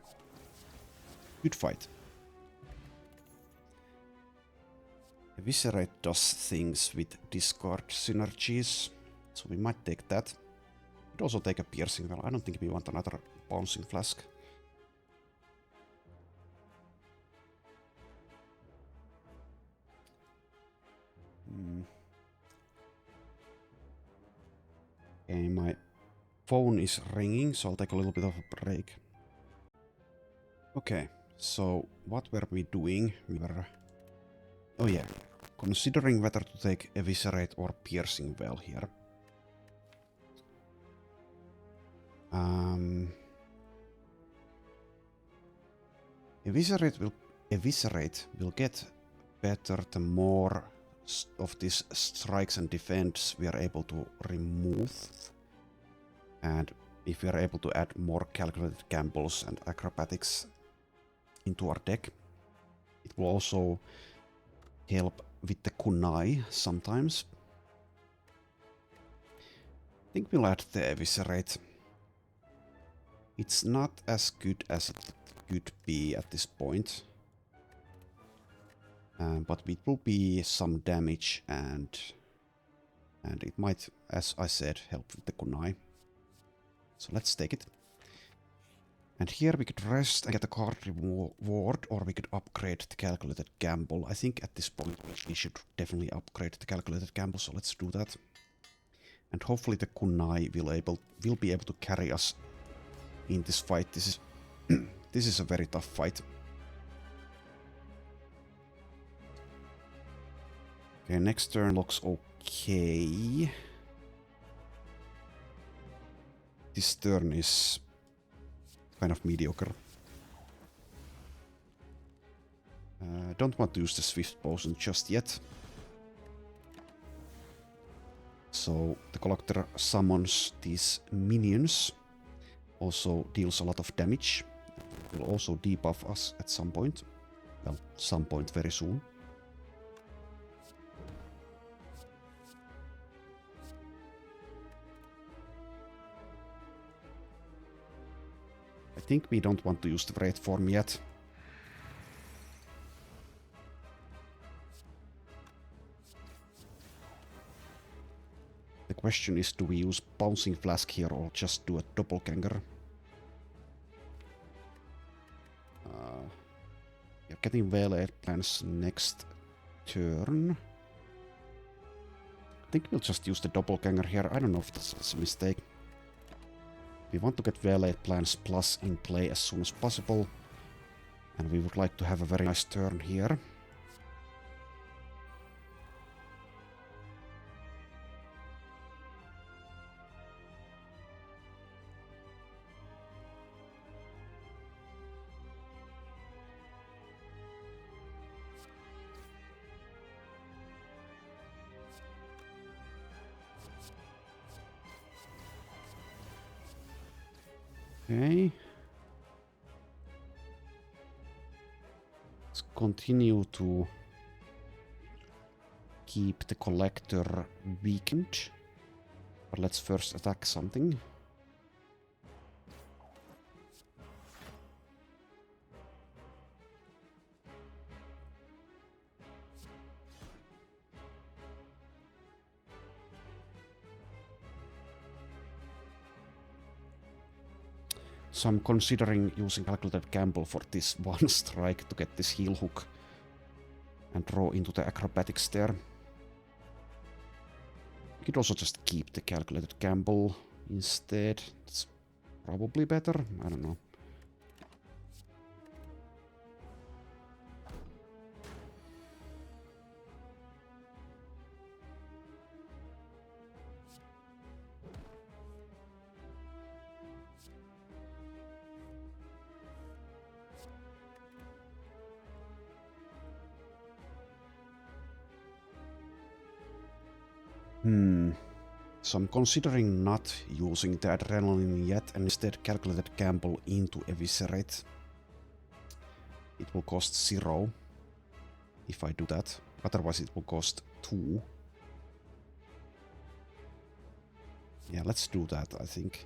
Good fight. Eviscerate does things with discard synergies, so we might take that. We'd also take a piercing well. I don't think we want another bouncing flask. Okay, my phone is ringing, so I'll take a little bit of a break. Okay, so what were we doing? We were... Oh yeah, considering whether to take Eviscerate or Piercing Well here. Eviscerate will get better the more of these strikes and defense we are able to remove. And if we are able to add more calculated gambles and acrobatics into our deck, it will also help with the kunai sometimes. I think we'll add the Eviscerate. It's not as good as it could be at this point. But it will be some damage and it might, as I said, help with the kunai. So let's take it. And here we could rest and get a card reward, or we could upgrade the calculated gamble. I think at this point we should definitely upgrade the calculated gamble, so let's do that. And hopefully the kunai will be able to carry us in this fight. This is a very tough fight. Okay, next turn looks okay. This turn is kind of mediocre. Don't want to use the Swift Potion just yet. So the Collector summons these minions. Also deals a lot of damage. Will also debuff us at some point. Well, some point very soon. I think we don't want to use the Wraith form yet. The question is, do we use Bouncing Flask here or just do a Doppelganger? We're getting Veiled Plans next turn. I think we'll just use the Doppelganger here. I don't know if that's a mistake. We want to get Veiled Plans Plus in play as soon as possible. And we would like to have a very nice turn here. Okay. Let's continue to keep the Collector weakened. But let's first attack something. So I'm considering using Calculated Gamble for this one strike to get this heal hook and draw into the acrobatics there. We could also just keep the Calculated Gamble instead. It's probably better. I don't know. So I'm considering not using the Adrenaline yet and instead Calculated Gamble into Eviscerate. It will cost 0 if I do that. Otherwise it will cost 2. Yeah, let's do that, I think.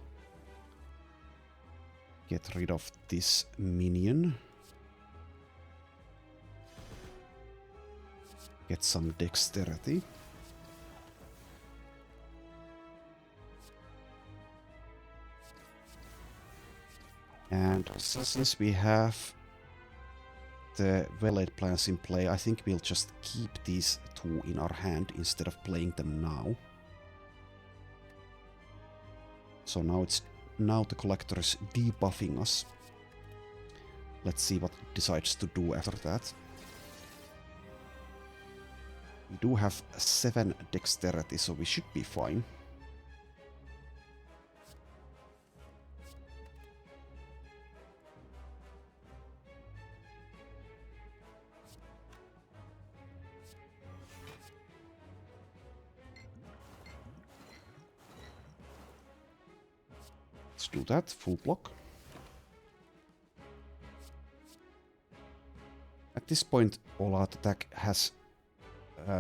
Get rid of this minion. Get some dexterity. And since we have the Veiled Plans in play, I think we'll just keep these two in our hand instead of playing them now. So now the Collector is debuffing us. Let's see what it decides to do after that. We do have 7 dexterity, so we should be fine. Let's do that. Full block. At this point, all-out attack has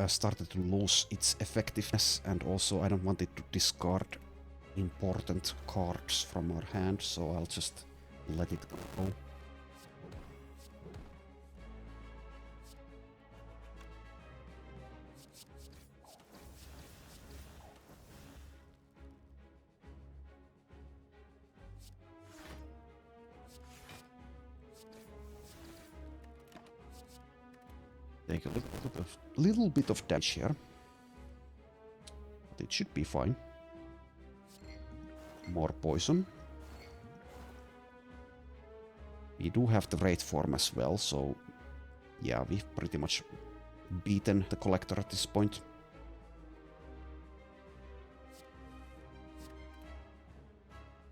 started to lose its effectiveness, and also I don't want it to discard important cards from our hand, so I'll just let it go. Take a little bit of damage here. But it should be fine. More poison. We do have the Wraith form as well, so yeah, we've pretty much beaten the Collector at this point.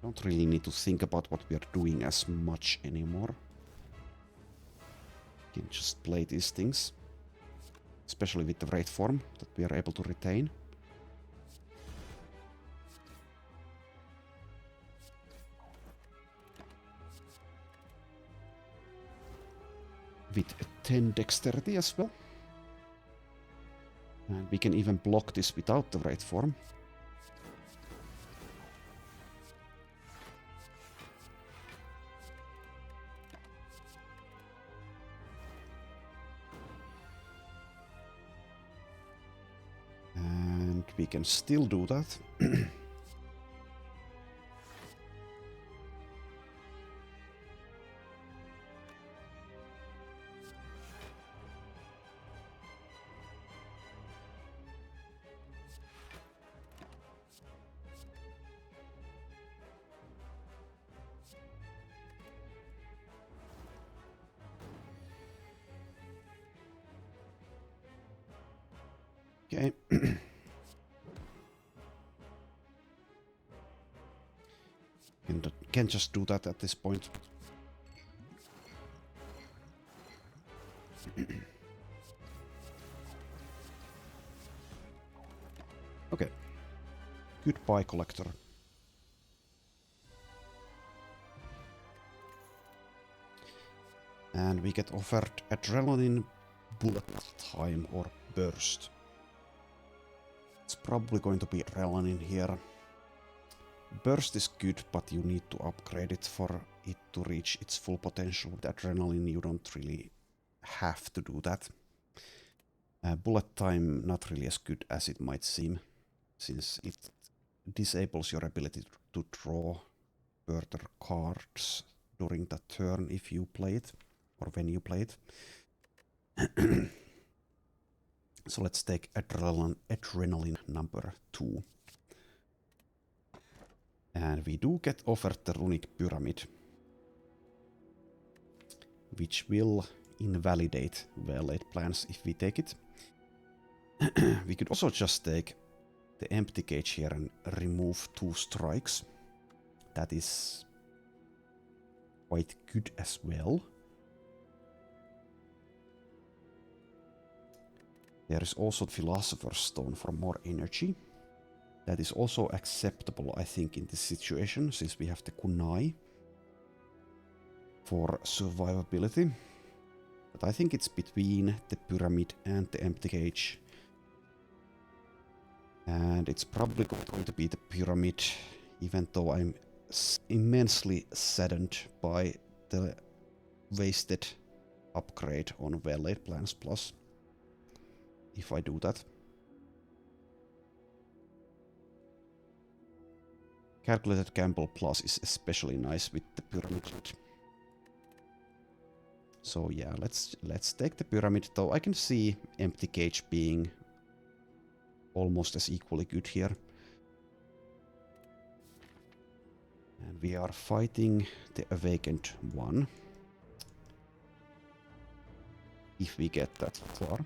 Don't really need to think about what we are doing as much anymore. We can just play these things. Especially with the Wraith form that we are able to retain. With a 10 dexterity as well. And we can even block this without the Wraith form. We can still do that. Okay. Can just do that at this point. Okay. Goodbye, Collector. And we get offered Adrenaline, Bullet Time, or Burst. It's probably going to be Adrenaline here. Burst is good, but you need to upgrade it for it to reach its full potential. With Adrenaline, you don't really have to do that. Bullet Time, not really as good as it might seem, since it disables your ability to draw further cards during the turn if you play it, or when you play it. So let's take Adrenaline number 2. And we do get offered the Runic Pyramid, which will invalidate well-laid plans if we take it. We could also just take the Empty Cage here and remove 2 strikes. That is quite good as well. There is also Philosopher's Stone for more energy. That is also acceptable, I think, in this situation, since we have the Kunai for survivability. But I think it's between the Pyramid and the Empty Cage. And it's probably going to be the Pyramid, even though I'm immensely saddened by the wasted upgrade on Well-Laid Plans Plus, if I do that. Calculated Gamble Plus is especially nice with the Pyramid. So yeah, let's take the Pyramid, though I can see Empty Cage being almost as equally good here. And we are fighting the Awakened one. If we get that far.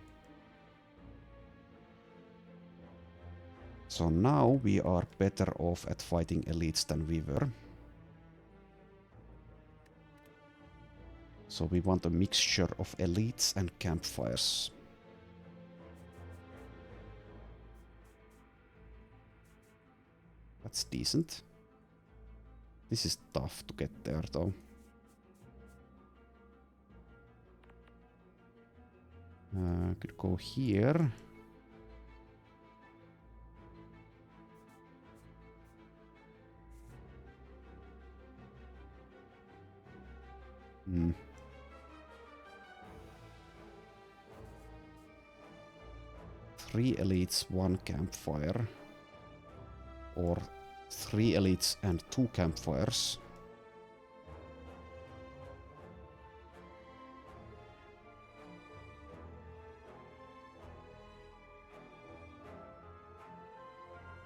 So now we are better off at fighting elites than we were. So we want a mixture of elites and campfires. That's decent. This is tough to get there though. Could go here. Hmm. Three elites, one campfire. Or 3 elites and 2 campfires.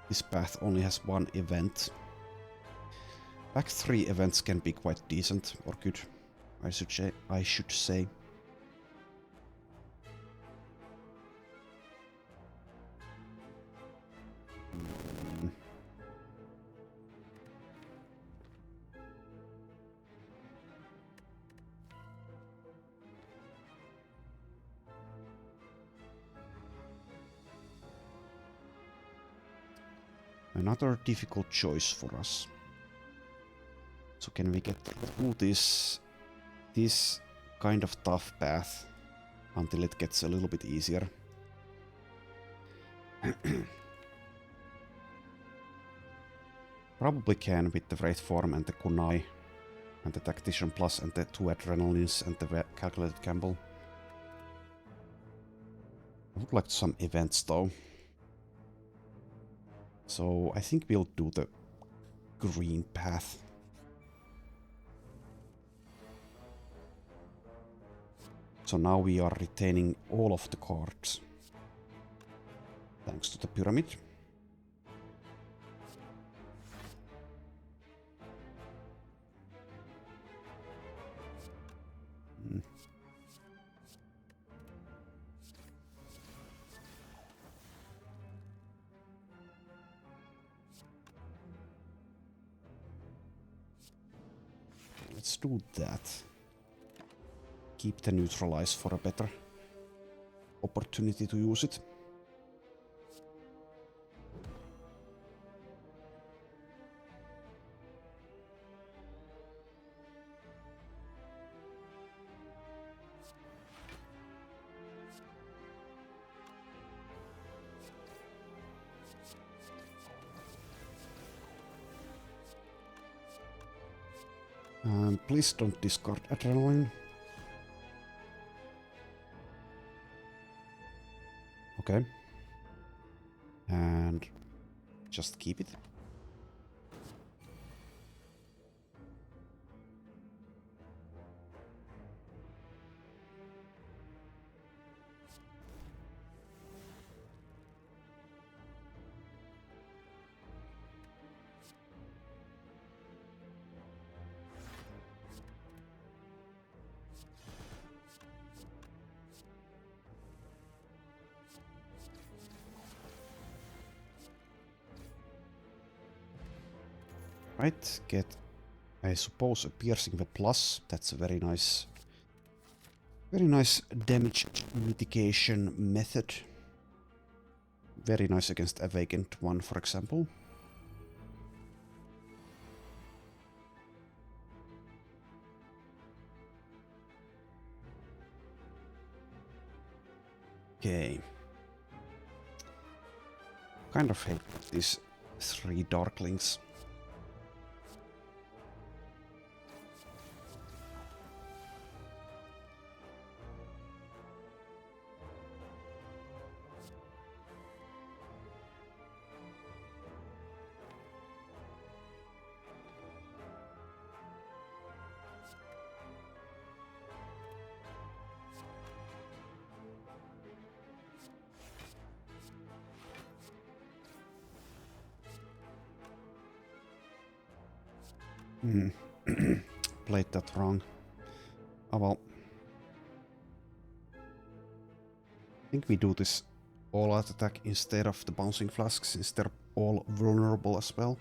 This path only has 1 event. Back 3 events can be quite decent or good, I should say. Another difficult choice for us. So can we get through this kind of tough path until it gets a little bit easier? Probably can with the Wraith form and the Kunai and the Tactician Plus and the 2 Adrenalines and the Calculated Gamble. I would like some events though. So I think we'll do the green path. So now we are retaining all of the cards. Thanks to the pyramid. Let's do that. Keep the neutralize for a better opportunity to use it. Please don't discard adrenaline. Okay. And just keep it. Right, get, I suppose, a piercing the plus. That's a very nice damage mitigation method. Very nice against Awakened one, for example. Okay. Kind of hate these 3 Darklings. Played that wrong. Oh well. I think we do this all-out attack instead of the bouncing flasks, since they're all vulnerable as well.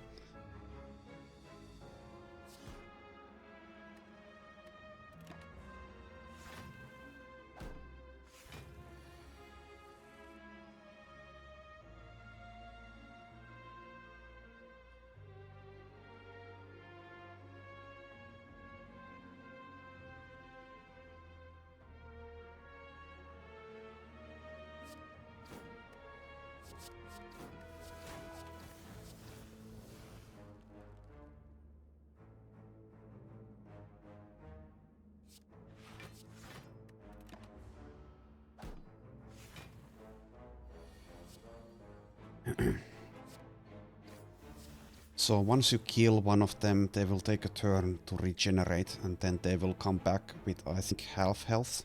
So once you kill one of them, they will take a turn to regenerate, and then they will come back with, I think, half health.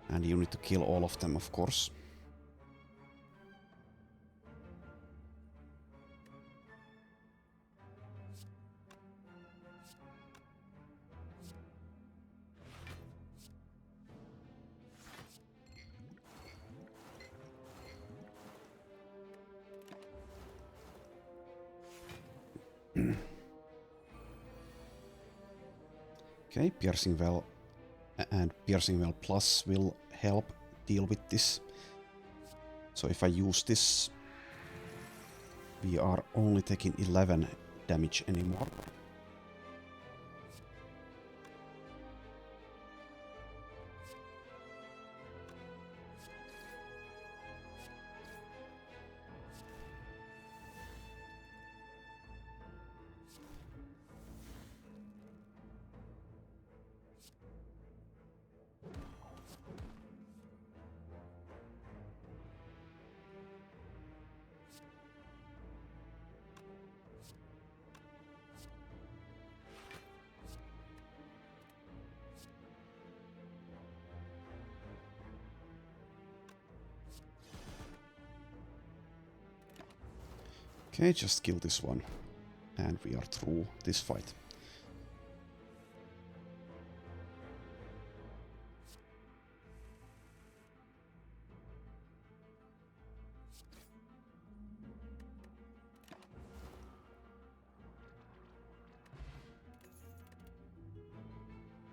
And you need to kill all of them, of course. Okay, Piercing Well and Piercing Well Plus will help deal with this. So if I use this, we are only taking 11 damage anymore. Okay, just kill this one. And we are through this fight.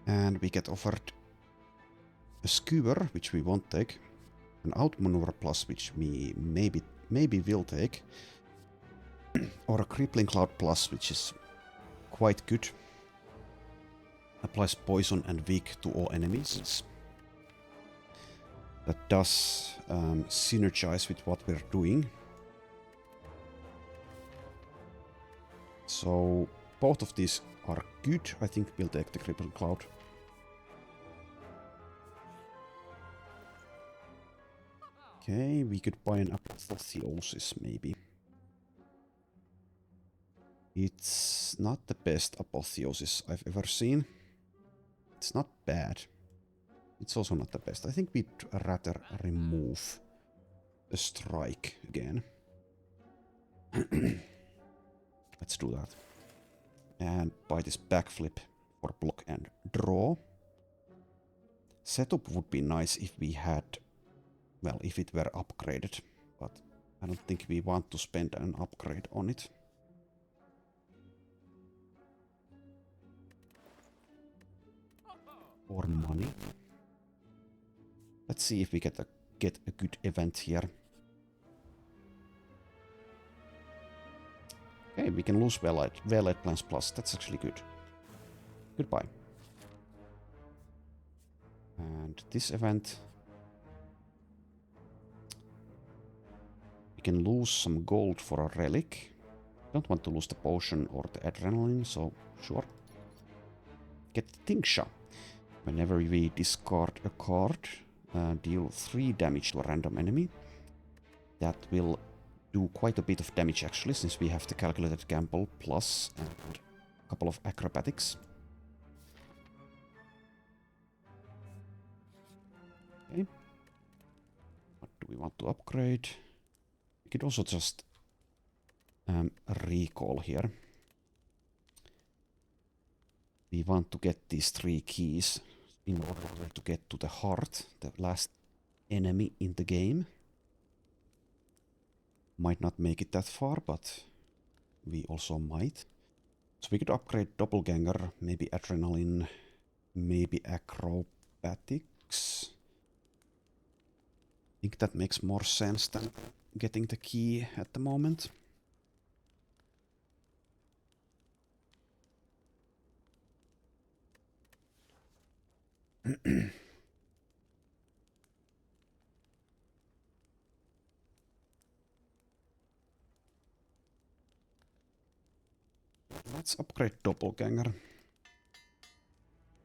And we get offered a Skewer, which we won't take. An Outmaneuver Plus, which we maybe will take. Or a Crippling Cloud Plus, which is quite good. Applies poison and weak to all enemies. That does synergize with what we're doing. So both of these are good. I think we'll take the Crippling Cloud. Okay, we could buy an Apotheosis maybe. It's not the best Apotheosis I've ever seen. It's not bad. It's also not the best. I think we'd rather remove a Strike again. Let's do that. And buy this Backflip for block and draw. Setup would be nice if we had, well, if it were upgraded, but I don't think we want to spend an upgrade on it. Or money. Let's see if we get a good event here. Okay, we can lose Well-Laid Plans Plus. That's actually good. Goodbye. And this event, we can lose some gold for a relic. Don't want to lose the potion or the adrenaline, so sure. Get the tincture. Whenever we discard a card, deal 3 damage to a random enemy. That will do quite a bit of damage actually, since we have the calculated gamble plus and a couple of acrobatics. Okay. What do we want to upgrade? We could also just recall here. We want to get these 3 keys in order to get to the heart, the last enemy in the game. Might not make it that far, but we also might. So we could upgrade Doppelganger, maybe Adrenaline, maybe Acrobatics. I think that makes more sense than getting the key at the moment. Let's upgrade Doppelganger.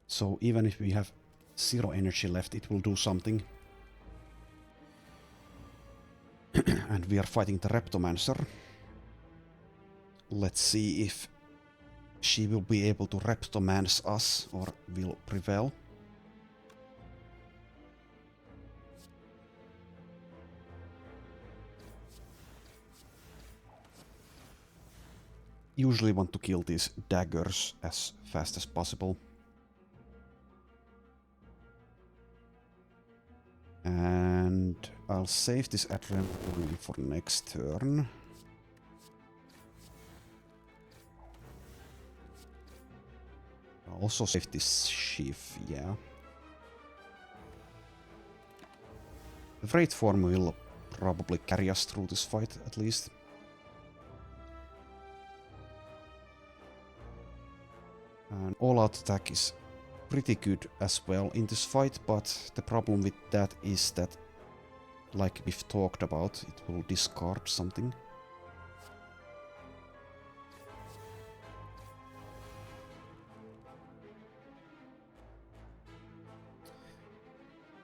So even if we have 0 energy left, it will do something. And we are fighting the Reptomancer. Let's see if she will be able to Reptomance us or will prevail. Usually want to kill these daggers as fast as possible. And I'll save this adrenaline for next turn. I'll also save this sheaf, yeah. The Wraith form will probably carry us through this fight, at least. And all-out attack is pretty good as well in this fight, but the problem with that is that, like we've talked about, it will discard something.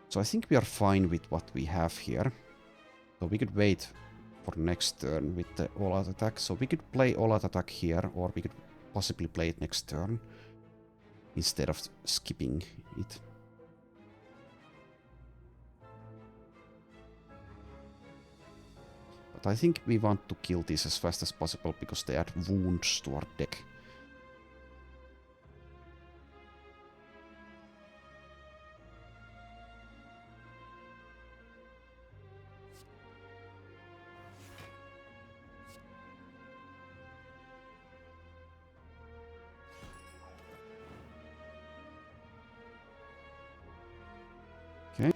So I think we are fine with what we have here. So we could wait for next turn with the all-out attack. So we could play all-out attack here, or we could possibly play it next turn instead of skipping it. But I think we want to kill this as fast as possible because they add wounds to our deck. Okay.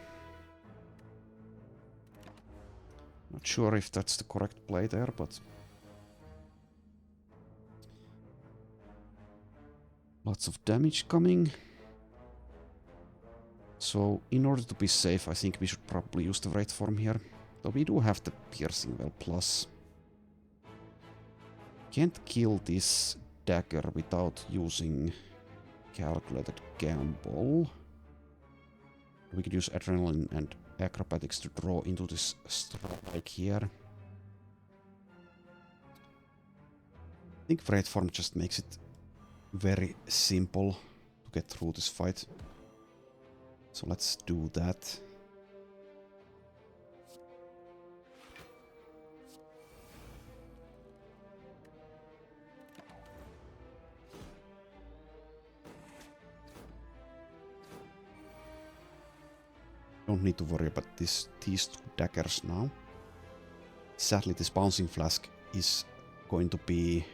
Not sure if that's the correct play there, but lots of damage coming. So in order to be safe, I think we should probably use the Wraith form here. Though we do have the Piercing Well Plus. Can't kill this dagger without using Calculated Gamble. We could use Adrenaline and Acrobatics to draw into this strike here. I think Wraith form just makes it very simple to get through this fight. So let's do that. Don't need to worry about these two daggers now. Sadly, this Bouncing Flask is going to be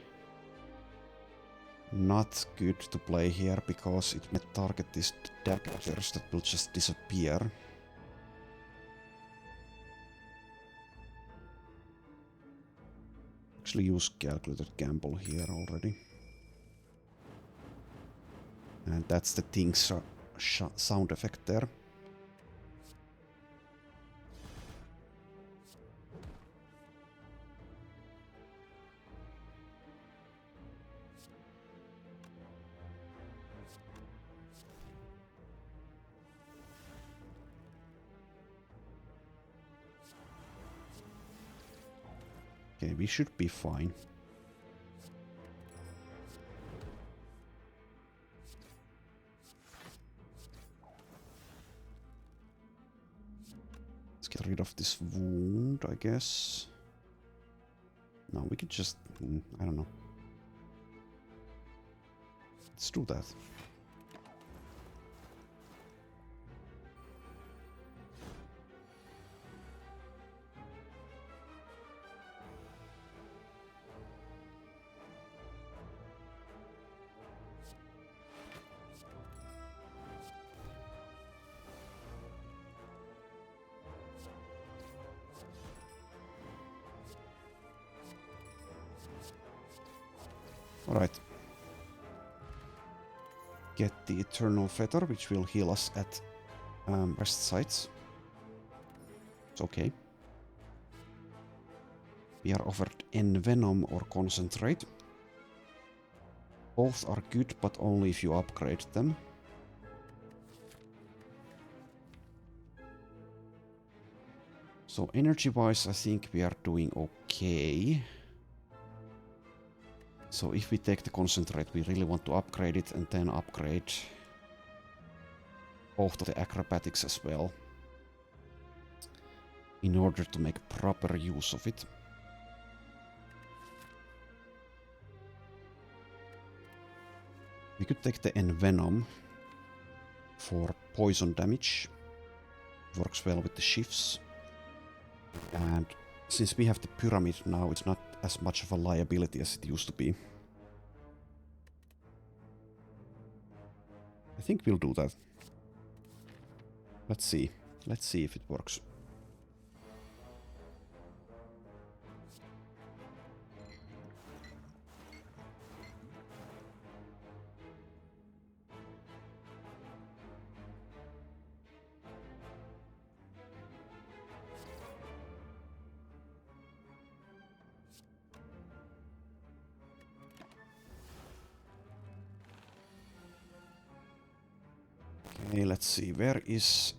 not good to play here because it might target these daggers that will just disappear. Actually use Calculated Gamble here already. And that's the Ting sound effect there. Okay, we should be fine. Let's get rid of this wound, I guess. No, we could just... I don't know. Let's do that. Alright. Get the Eternal Fetter, which will heal us at rest sites. It's okay. We are offered Envenom or Concentrate. Both are good, but only if you upgrade them. So energy-wise, I think we are doing okay. So if we take the concentrate, we really want to upgrade it and then upgrade both of the acrobatics as well, in order to make proper use of it. We could take the Envenom for poison damage. Works well with the shifts. And since we have the pyramid now, it's not as much of a liability as it used to be. I think we'll do that. Let's see. Let's see if it works. Okay, let's see, where is...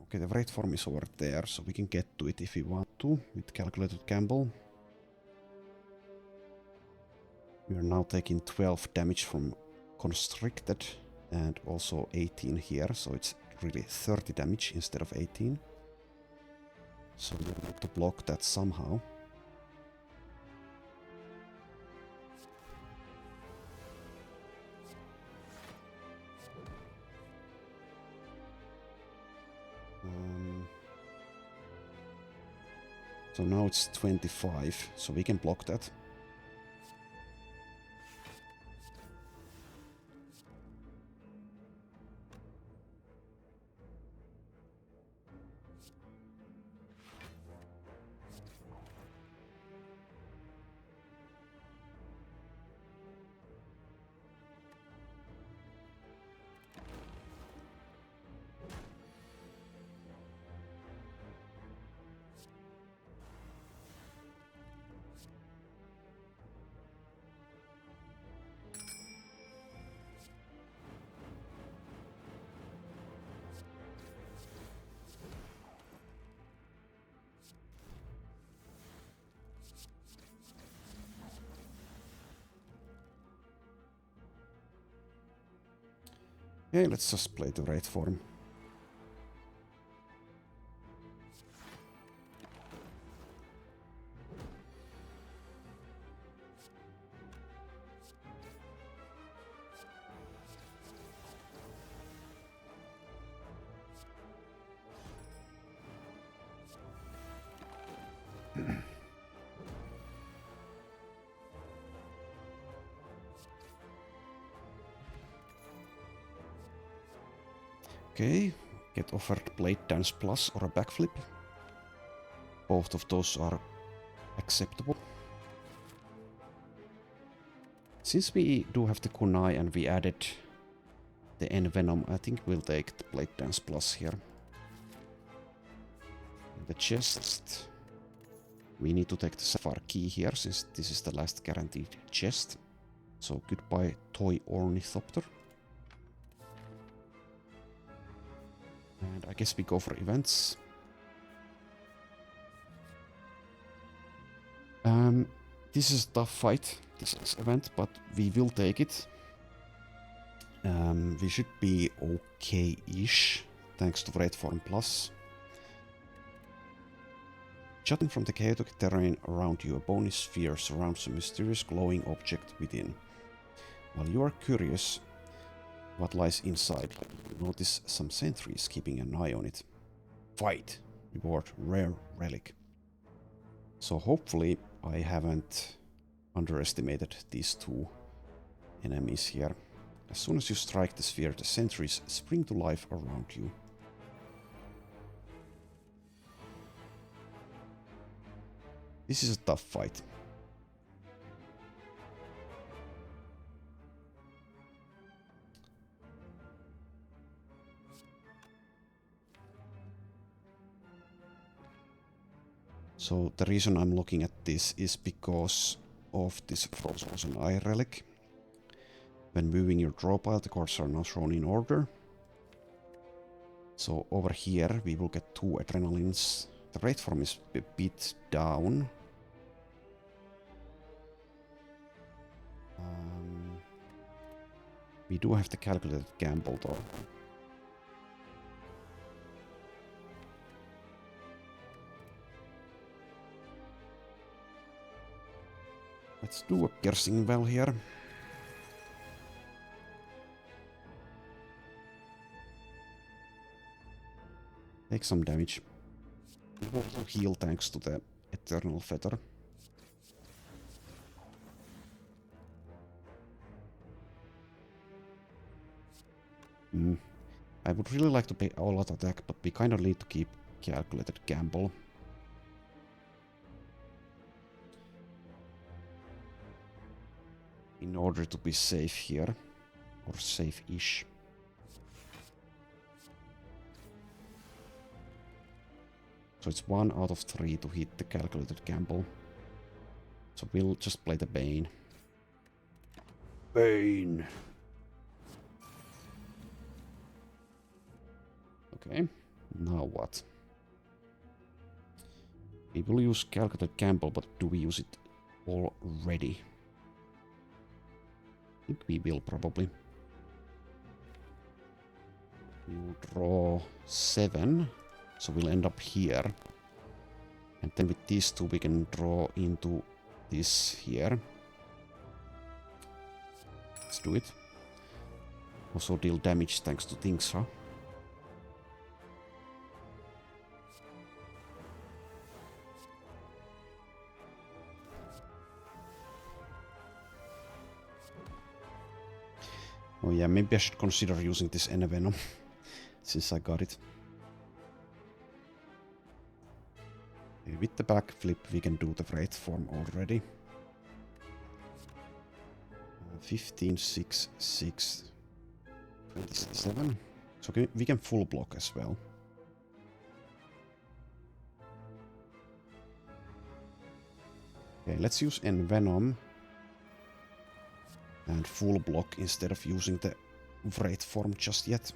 Okay, the rate form is over there, so we can get to it if we want to, with calculated gamble. We are now taking 12 damage from Constricted, and also 18 here, so it's really 30 damage instead of 18. So we need to block that somehow. So now it's 25, so we can block that. Okay, let's just play the rate form. Okay, get offered Blade Dance Plus or a Backflip. Both of those are acceptable. Since we do have the Kunai and we added the Envenom, I think we'll take the Blade Dance Plus here. The chest. We need to take the Sapphire Key here, since this is the last guaranteed chest. So goodbye, Toy Ornithopter. And I guess we go for events. This is a tough fight, this event, but we will take it. We should be okay-ish, thanks to Rate Form Plus. Jutting from the chaotic terrain around you, a bony sphere surrounds a mysterious glowing object within. While you are curious what lies inside, you notice some sentries keeping an eye on it. Fight! Reward rare relic. So hopefully I haven't underestimated these two enemies here. As soon as you strike the sphere, the sentries spring to life around you. This is a tough fight. So the reason I'm looking at this is because of this Frozen Eye relic. When moving your draw pile, the cards are now shown in order. So over here we will get 2 adrenalines, The rate form is a bit down. We do have the calculated gamble though. Let's do a piercing well here. Take some damage. It will heal thanks to the Eternal Feather. I would really like to play all-out attack, but we kind of need to keep calculated gamble. In order to be safe here. Or safe-ish. So it's 1 out of 3 to hit the calculated gamble. So we'll just play the Bane. Bane! Okay, now what? We will use calculated gamble, but do we use it already? I think we will probably. You draw 7, so we'll end up here. And then with these two we can draw into this here. Let's do it. Also deal damage thanks to things, huh? Oh yeah, maybe I should consider using this Envenom, since I got it. With the backflip we can do the Wraith form already. 15, 6, 6, 27. So we can full block as well. Okay, let's use Envenom. And full block instead of using the Wraith form just yet.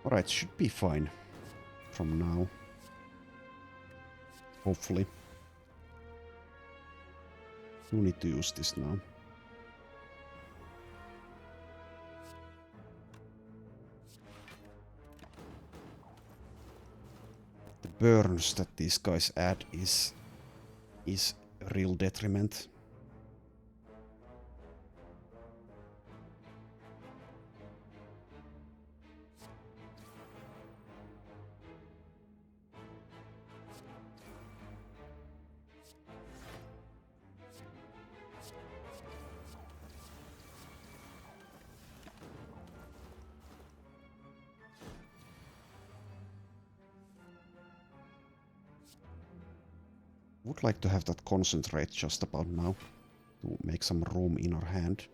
Alright, should be fine from now. Hopefully. You need to use this now. The burns that these guys add is a real detriment. Would like to have that concentrate just about now to make some room in our hand.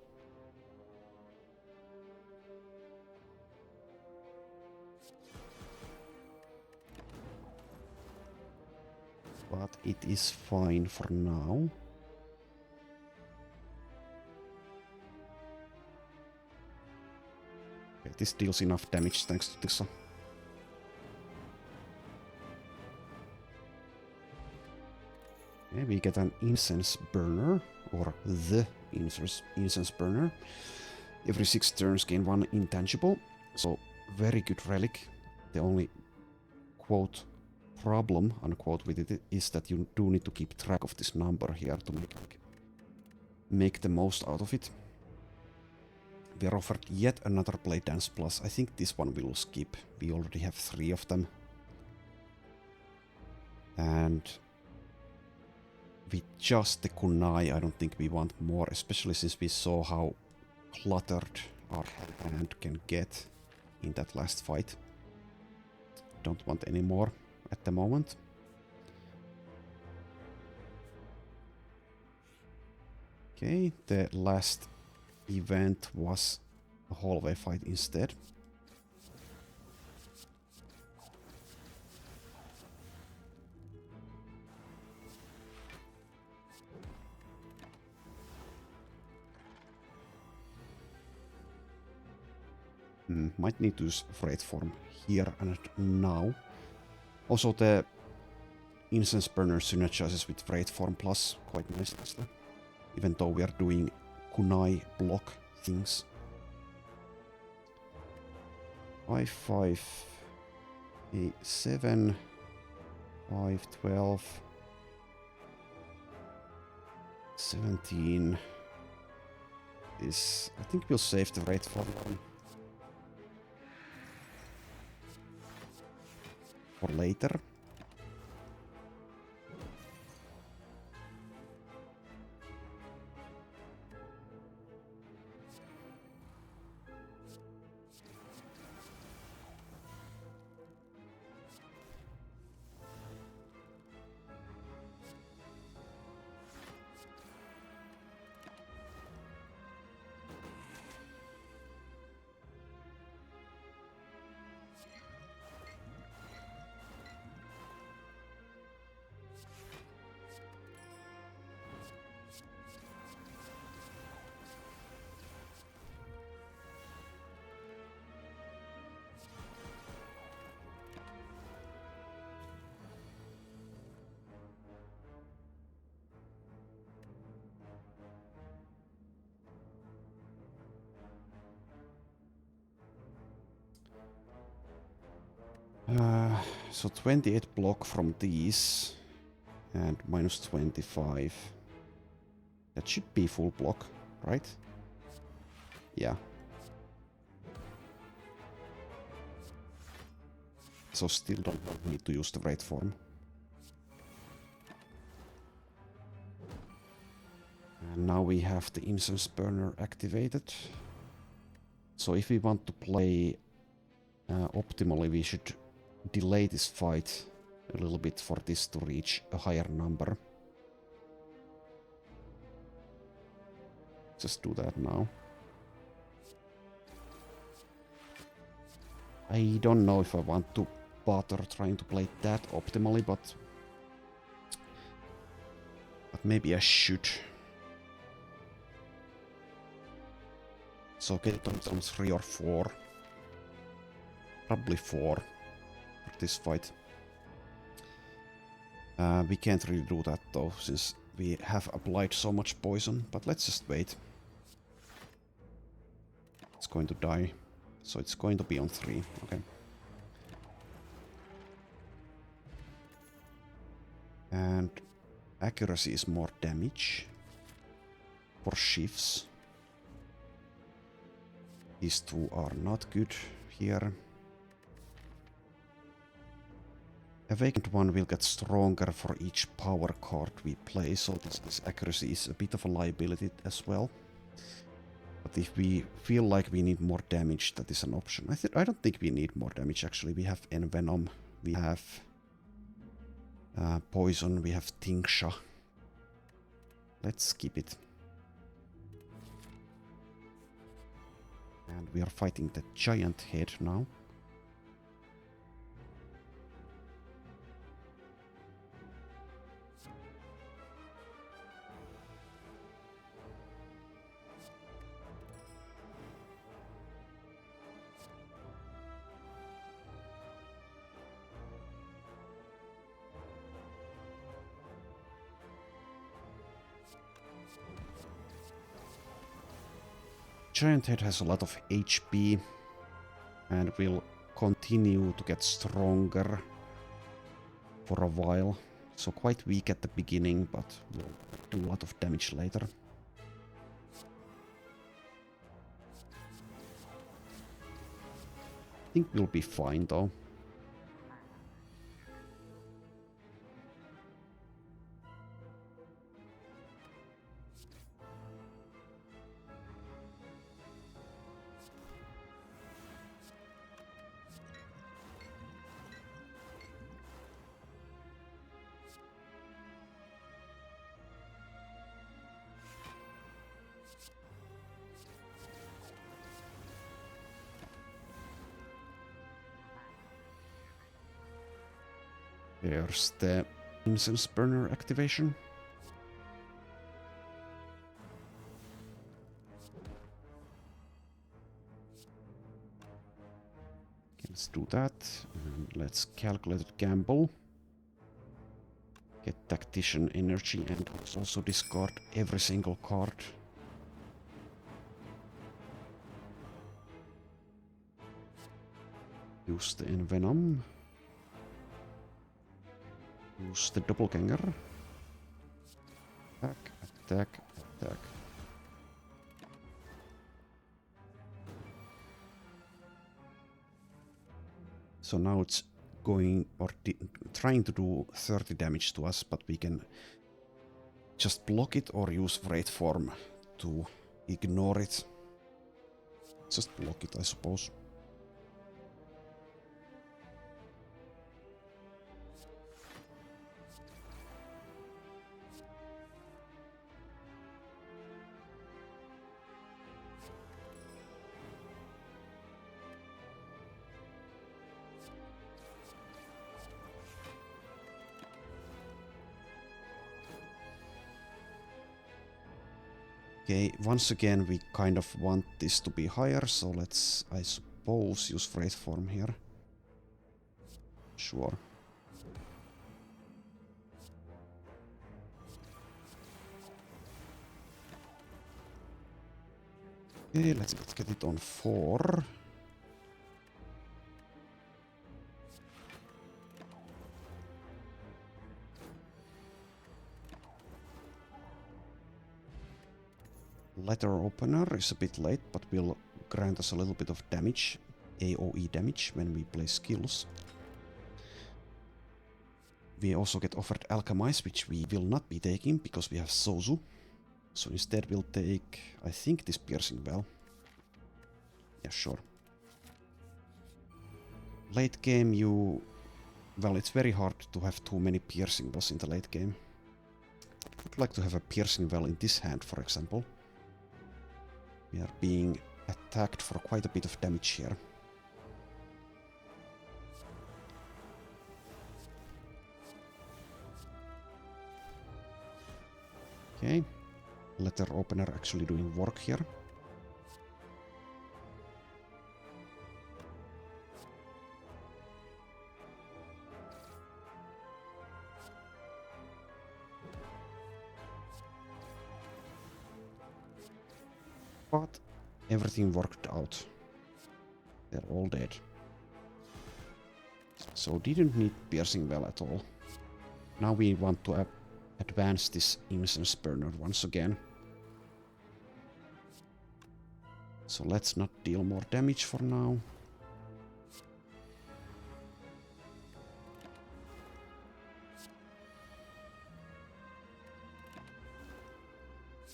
But it is fine for now. Okay, this deals enough damage thanks to this. Okay, we get an incense burner, or the incense burner. Every 6 turns gain 1 intangible, so very good relic. The only quote problem unquote with it is that you do need to keep track of this number here to make the most out of it. We are offered yet another Play Dance Plus. I think this one we'll skip. We already have 3 of them. And with just the kunai, I don't think we want more, especially since we saw how cluttered our hand can get in that last fight. Don't want any more at the moment. Okay, the last event was a hallway fight instead. Might need to use Freight Form here and now. Also, the Incense Burner synergizes with Freight Form Plus quite nicely. Even though we are doing kunai block things. 5, 5, 8, 7, 5, 12, 17 is... I think we'll save the Freight Form one for later. So 28 block from these and minus 25. That should be full block, right? Yeah. So still don't need to use the Freight Form. And now we have the Incense Burner activated. So if we want to play optimally, we should delay this fight a little bit for this to reach a higher number. Just do that now. I don't know if I want to bother trying to play that optimally, but maybe I should. So get it on 3 or 4. Probably 4 for this fight. We can't really do that though, since we have applied so much poison, but let's just wait. It's going to die, so it's going to be on 3, okay. And accuracy is more damage for shifts. These two are not good here. Awakened one will get stronger for each power card we play, so this accuracy is a bit of a liability as well. But if we feel like we need more damage, that is an option. I don't think we need more damage actually. We have Envenom, we have Poison, we have Tingsha. Let's skip it. And we are fighting the giant head now. Giant Head has a lot of HP and will continue to get stronger for a while. So quite weak at the beginning, but will do a lot of damage later. I think we'll be fine though. There's the Incense Burner activation. Let's do that. And let's calculate gamble. Get tactician energy and let's also discard every single card. Use the Envenom. Use the Doppelganger. Attack, attack, attack. So now it's going or trying to do 30 damage to us, but we can just block it or use Wraith Form to ignore it. Just block it, I suppose. Okay, once again we kind of want this to be higher, so let's, I suppose, use Wraith Form here. Sure. Okay, let's get it on 4. Letter Opener is a bit late, but will grant us a little bit of damage, AoE damage, when we play skills. We also get offered Alchemize, which we will not be taking because we have Sozu. So instead we'll take, I think, this Piercing Well. Yeah, sure. Late game well, it's very hard to have too many Piercing Wells in the late game. I'd like to have a Piercing Well in this hand, for example. We are being attacked for quite a bit of damage here. Okay. Letter Opener actually doing work here. But everything worked out. They're all dead. So didn't need Piercing Well at all. Now we want to advance this Incense Burner once again. So let's not deal more damage for now.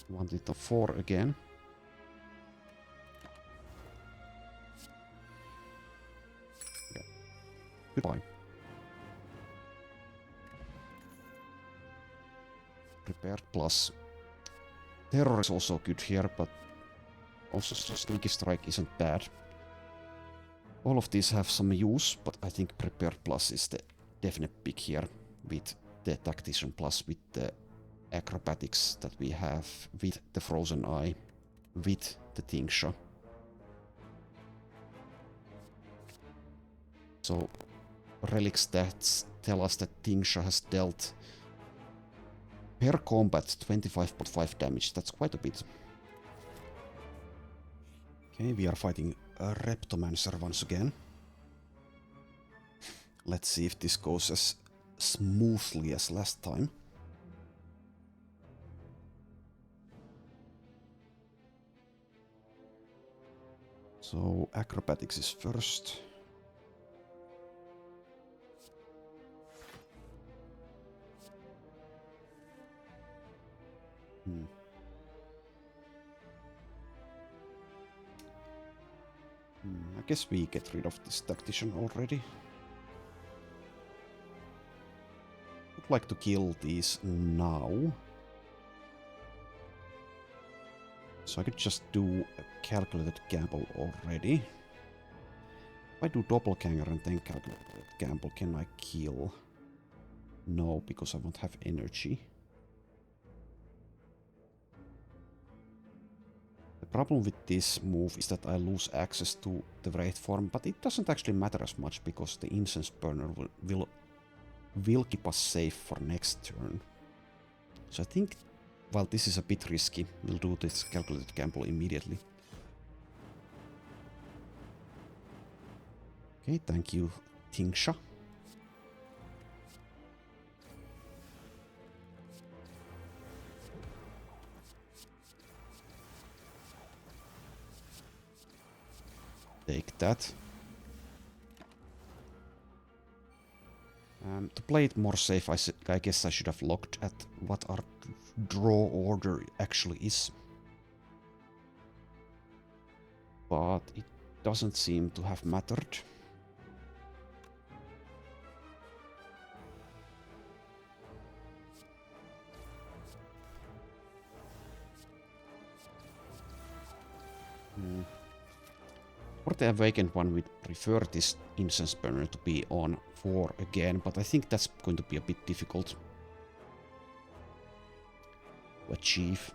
Want it to 4 again. Yeah. Goodbye. Prepared plus. Terror is also good here, but also Sneaky Strike isn't bad. All of these have some use, but I think Prepared plus is the definite pick here, with the Tactician plus, with the Acrobatics that we have, with the Frozen Eye, with the Tingsha. So Relic stats tell us that Tingsha has dealt per combat 25.5 damage. That's quite a bit. Okay, we are fighting a Reptomancer once again. Let's see if this goes as smoothly as last time. So Acrobatics is first. I guess we get rid of this Tactician already. Would like to kill these now. So I could just do a calculated gamble already. If I do Doppelganger and then calculated gamble, can I kill? No, because I won't have energy. The Problem with this move is that I lose access to the Wraith form, but it doesn't actually matter as much because the Incense Burner will keep us safe for next turn. So I think, while this is a bit risky, we'll do this calculated gamble immediately. Okay, thank you, Tingsha. Take that. To play it more safe, I guess I should have looked at what our draw order actually is. But it doesn't seem to have mattered. For the Awakened one, we'd prefer this Incense Burner to be on 4 again, but I think that's going to be a bit difficult to achieve.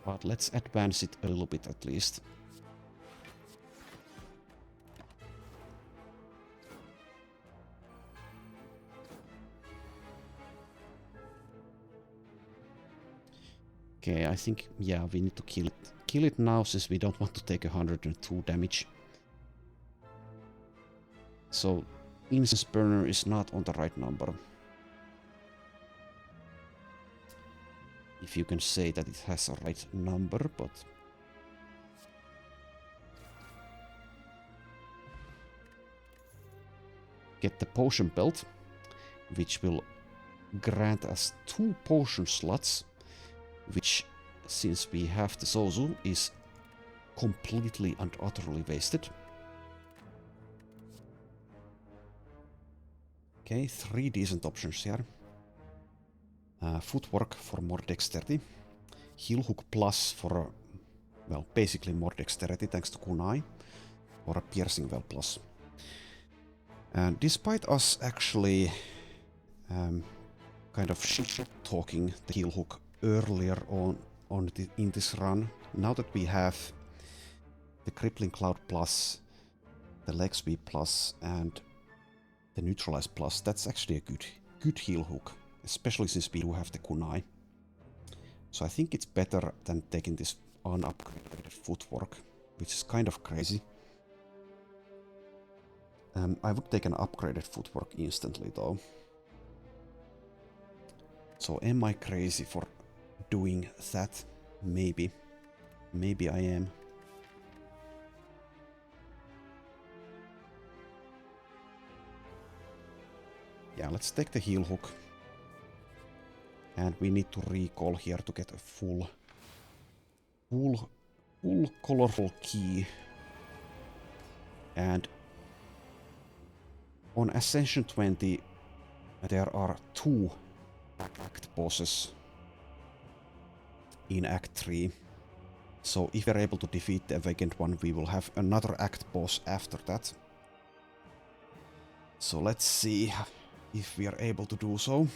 But let's advance it a little bit at least. Okay, I think, yeah, we need to kill it. Kill it now, since we don't want to take 102 damage. So, Incense Burner is not on the right number. If you can say that it has a right number, but... Get the Potion Belt, which will grant us 2 potion slots, which, since we have the Sozu, is completely and utterly wasted. Okay, 3 decent options here. Footwork for more dexterity. Heal Hook Plus for, well, basically more dexterity thanks to Kunai. Or a Piercing Well Plus. And despite us actually kind of shit-talking the Heal Hook earlier in this run, now that we have the Crippling Cloud Plus, the Leg Sweep Plus, and the Neutralize Plus, that's actually a good heal hook, especially since we do have the Kunai. So I think it's better than taking this unupgraded Footwork, which is kind of crazy. I would take an upgraded Footwork instantly though. So am I crazy for doing that? Maybe. Maybe I am. Yeah, let's take the heal hook. And we need to recall here to get a full colorful key. And on Ascension 20 there are 2 act bosses in Act 3. So if we're able to defeat the Awakened one, we will have another act boss after that. So let's see if we are able to do so.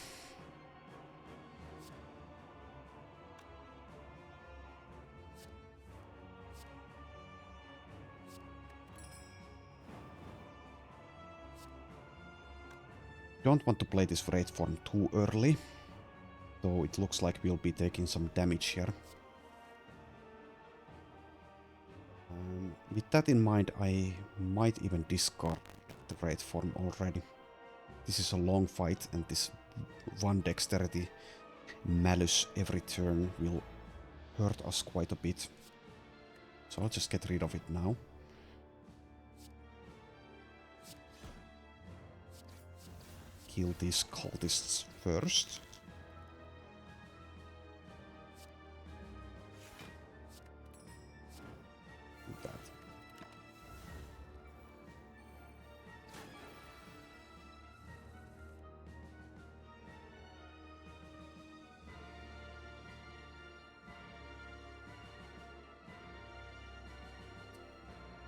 Don't want to play this Wraith form too early, though it looks like we'll be taking some damage here. With that in mind, I might even discard the Wraith form already. This is a long fight, and this 1 dexterity malus every turn will hurt us quite a bit. So I'll just get rid of it now. Kill these cultists first. That.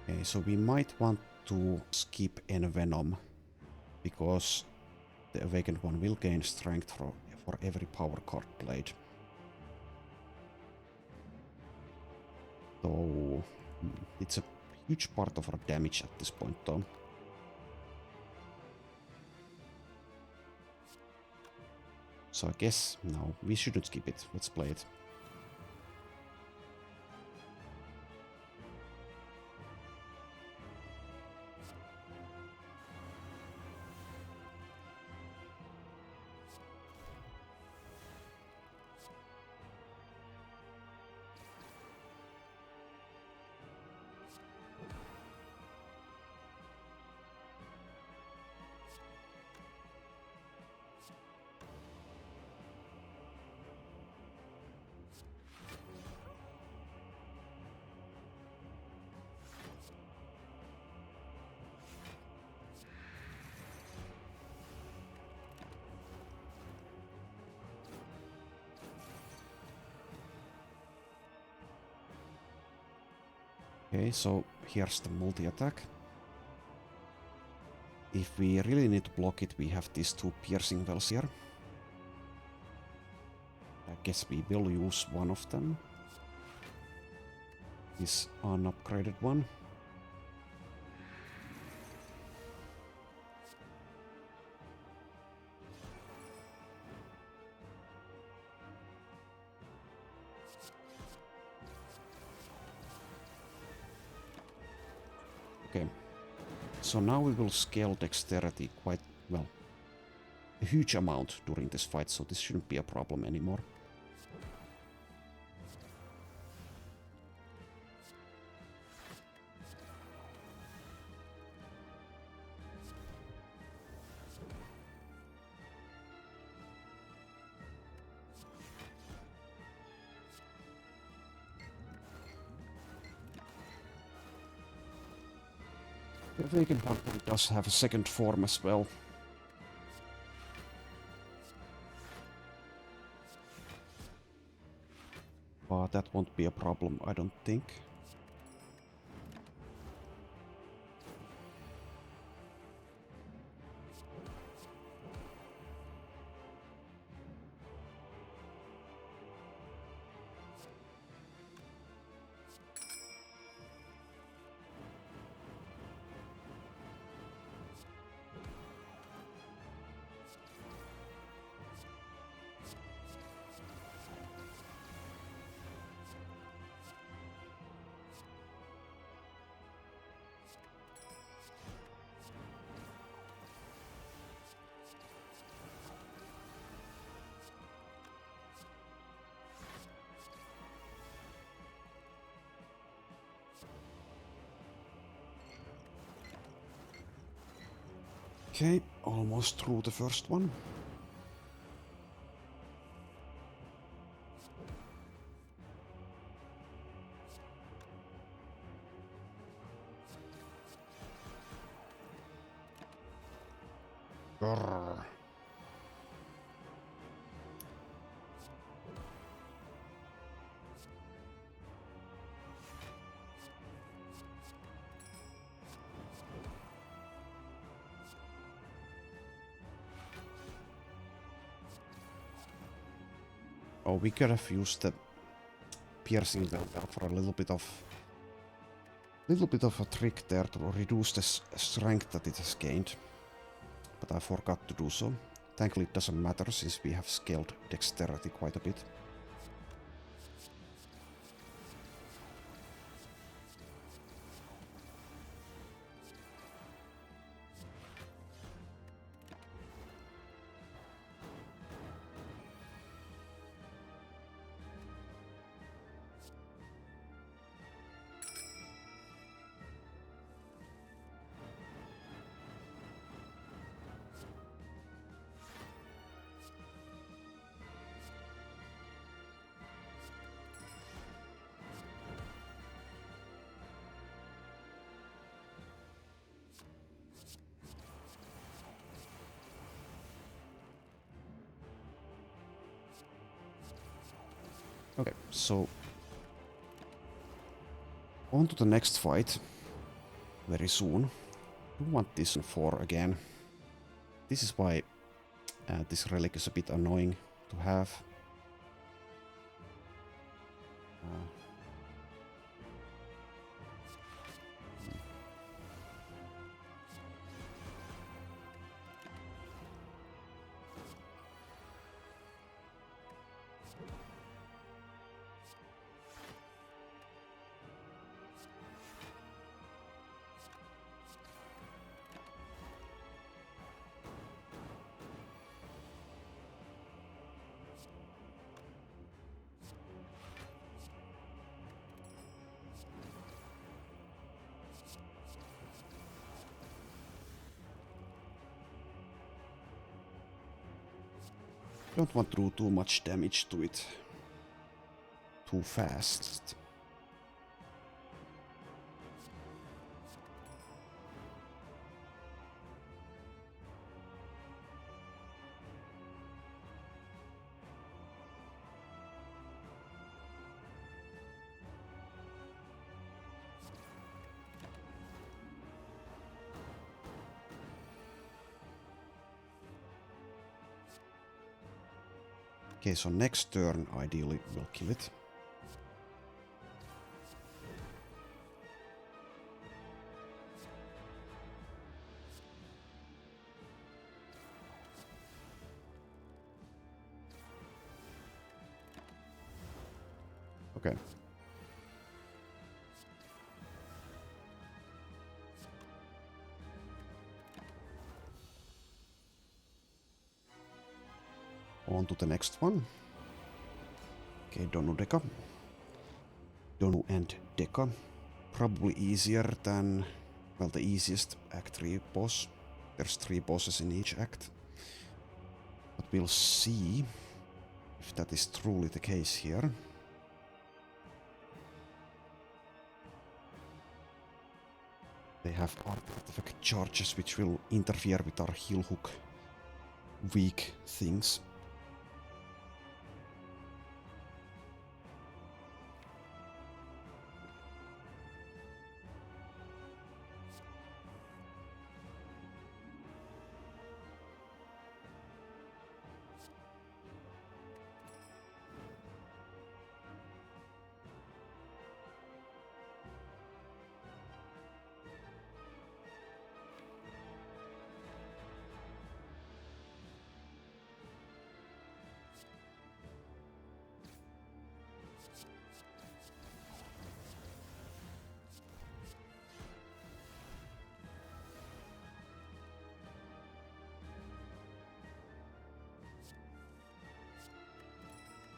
Okay, so we might want to skip Envenom, because the Awakened one will gain strength for every power card played. So it's a huge part of our damage at this point though. So I guess no, we shouldn't skip it. Let's play it. Okay, so here's the multi-attack. If we really need to block it, we have these two piercing wells here. I guess we will use one of them. This unupgraded one. Okay, so now we will scale dexterity quite, well, a huge amount during this fight, so this shouldn't be a problem anymore. The Vacant Hunter does have a second form as well. But that won't be a problem, I don't think. Okay, almost through the first one. Grrr. Oh, we could have used the piercing there for a little bit of a trick there to reduce the strength that it has gained, but I forgot to do so. Thankfully it doesn't matter since we have scaled dexterity quite a bit. Okay, so on to the next fight very soon. I want this in 4 again. This is why this relic is a bit annoying. to have. Don't want to do too much damage to it too fast. Okay, so next turn ideally we'll kill it. Okay. On to the next one. Okay, Donu Deka. Donu and Deka. Probably easier than, well, the easiest Act 3 boss. There's 3 bosses in each act. But we'll see if that is truly the case here. They have artifact charges which will interfere with our heal hook weak things.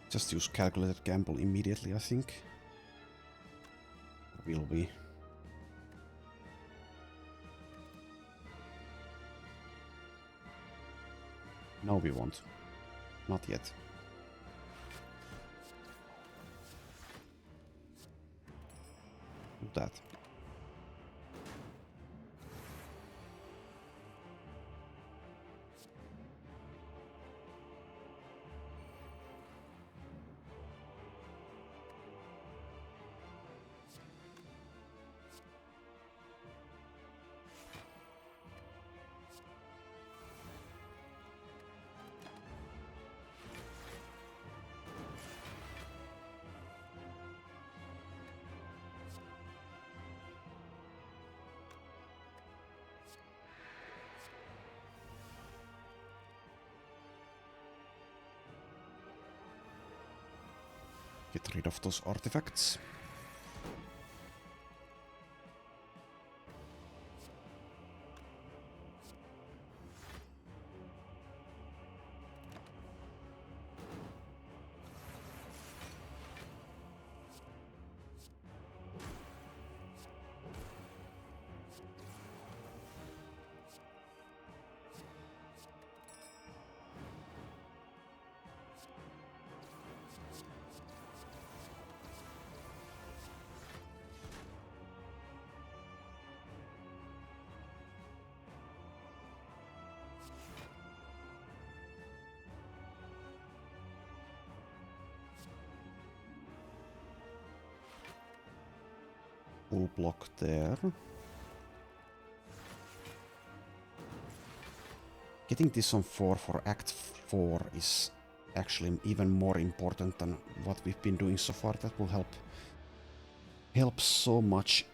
Just use calculated gamble immediately, I think. Will we? No, we won't. Not yet. Do that. Get rid of those artifacts. Full block there. Getting this on 4 for Act 4 is actually even more important than what we've been doing so far. That will help so much.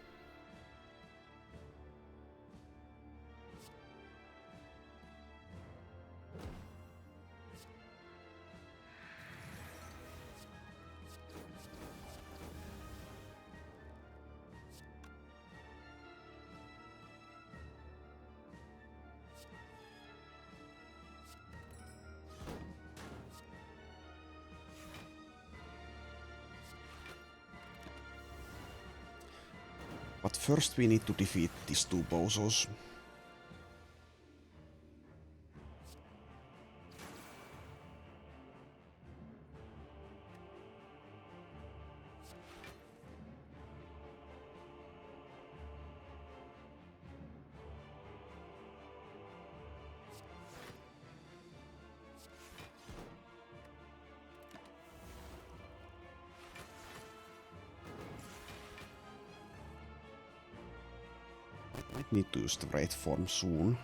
But first we need to defeat these two bozos. Might need to use the Wraith form soon.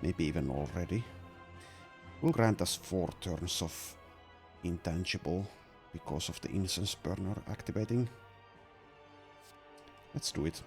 Maybe even already. Will grant us 4 turns of intangible because of the incense burner activating. Let's do it.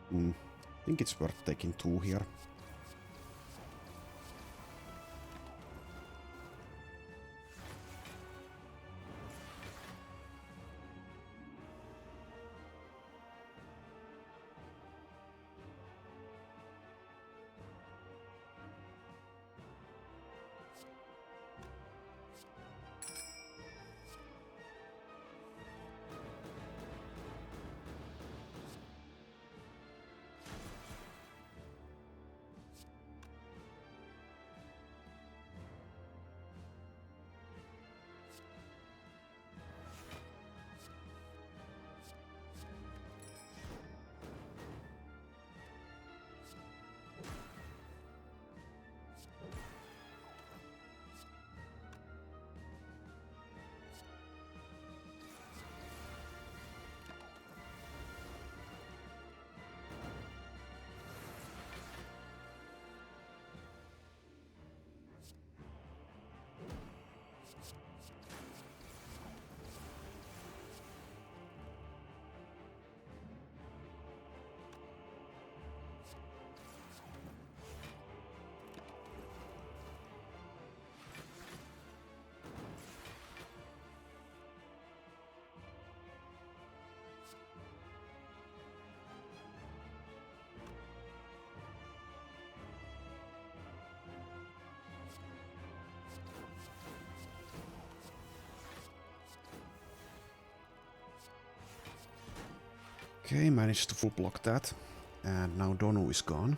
I think it's worth taking 2 here. Okay, managed to full block that. And now Donu is gone.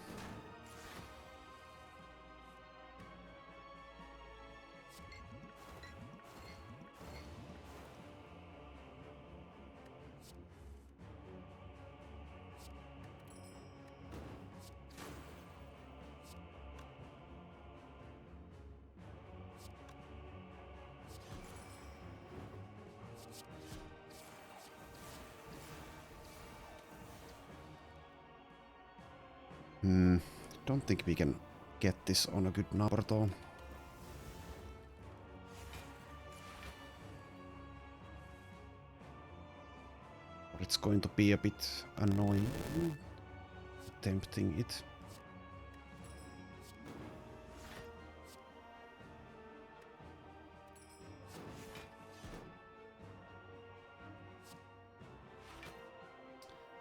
Don't think we can get this on a good number though. It's going to be a bit annoying attempting it.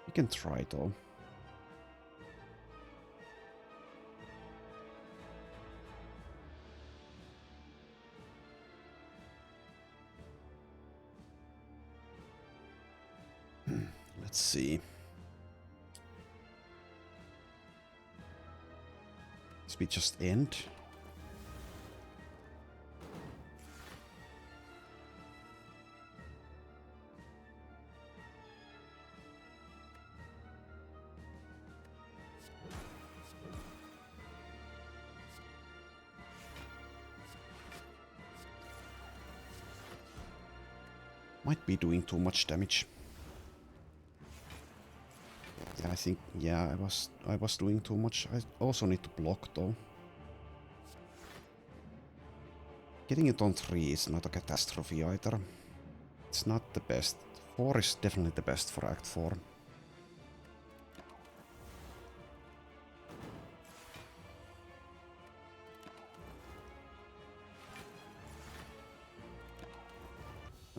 We can try though. Let's see. we just end? Might be doing too much damage. Yeah, I think, yeah, I was doing too much. I also need to block though. Getting it on 3 is not a catastrophe either. It's not the best. 4 is definitely the best for Act 4.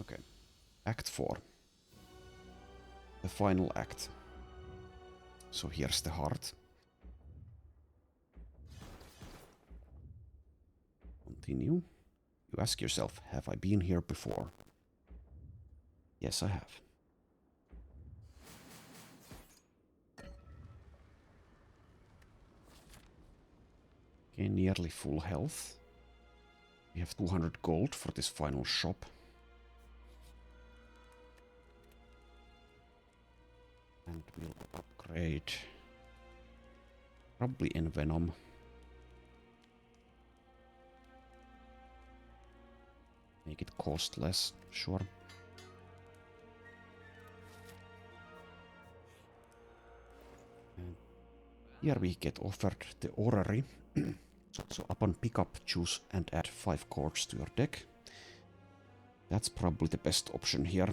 Okay. Act 4. The final act. So here's the heart. Continue. You ask yourself, have I been here before? Yes, I have. Okay, nearly full health. We have 200 gold for this final shop. And we'll upgrade. Probably in Venom. Make it cost less, sure. And here we get offered the Orrery. So upon pickup, choose and add 5 cards to your deck. That's probably the best option here.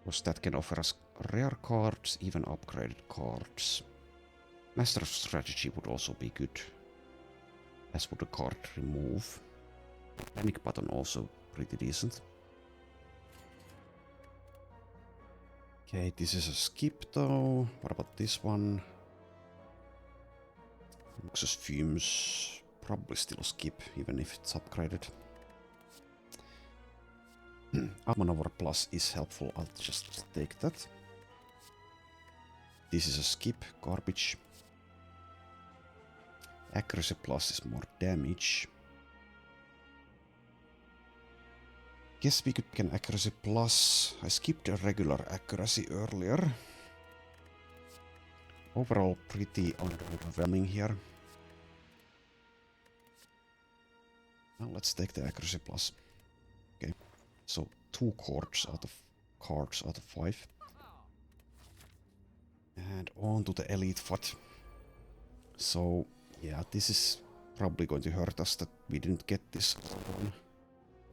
Because that can offer us rare cards, even upgraded cards. Master of Strategy would also be good. As would a card remove. Panic button also pretty decent. Okay, this is a skip though. What about this one? Noxious Fumes. Probably still a skip, even if it's upgraded. Maneuver Plus is helpful, I'll just take that. This is a skip, garbage. Accuracy Plus is more damage. Guess we could get an Accuracy Plus. I skipped a regular Accuracy earlier. Overall pretty underwhelming here. Now let's take the Accuracy Plus. Okay, so 2 cards out of 5. And on to the Elite FUT. So, yeah, this is probably going to hurt us that we didn't get this on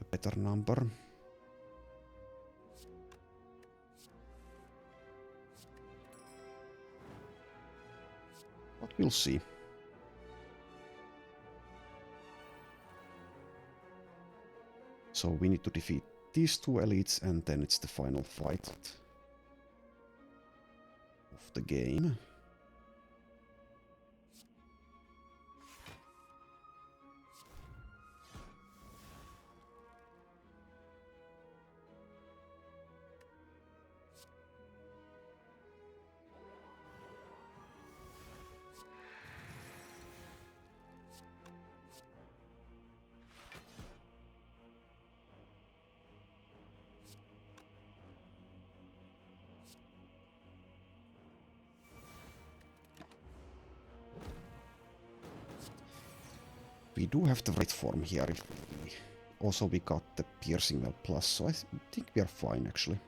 a better number. But we'll see. So we need to defeat these 2 elites and then it's the final fight of the game. We do have the right form here. Also we got the Piercing Well Plus, so I think we are fine actually.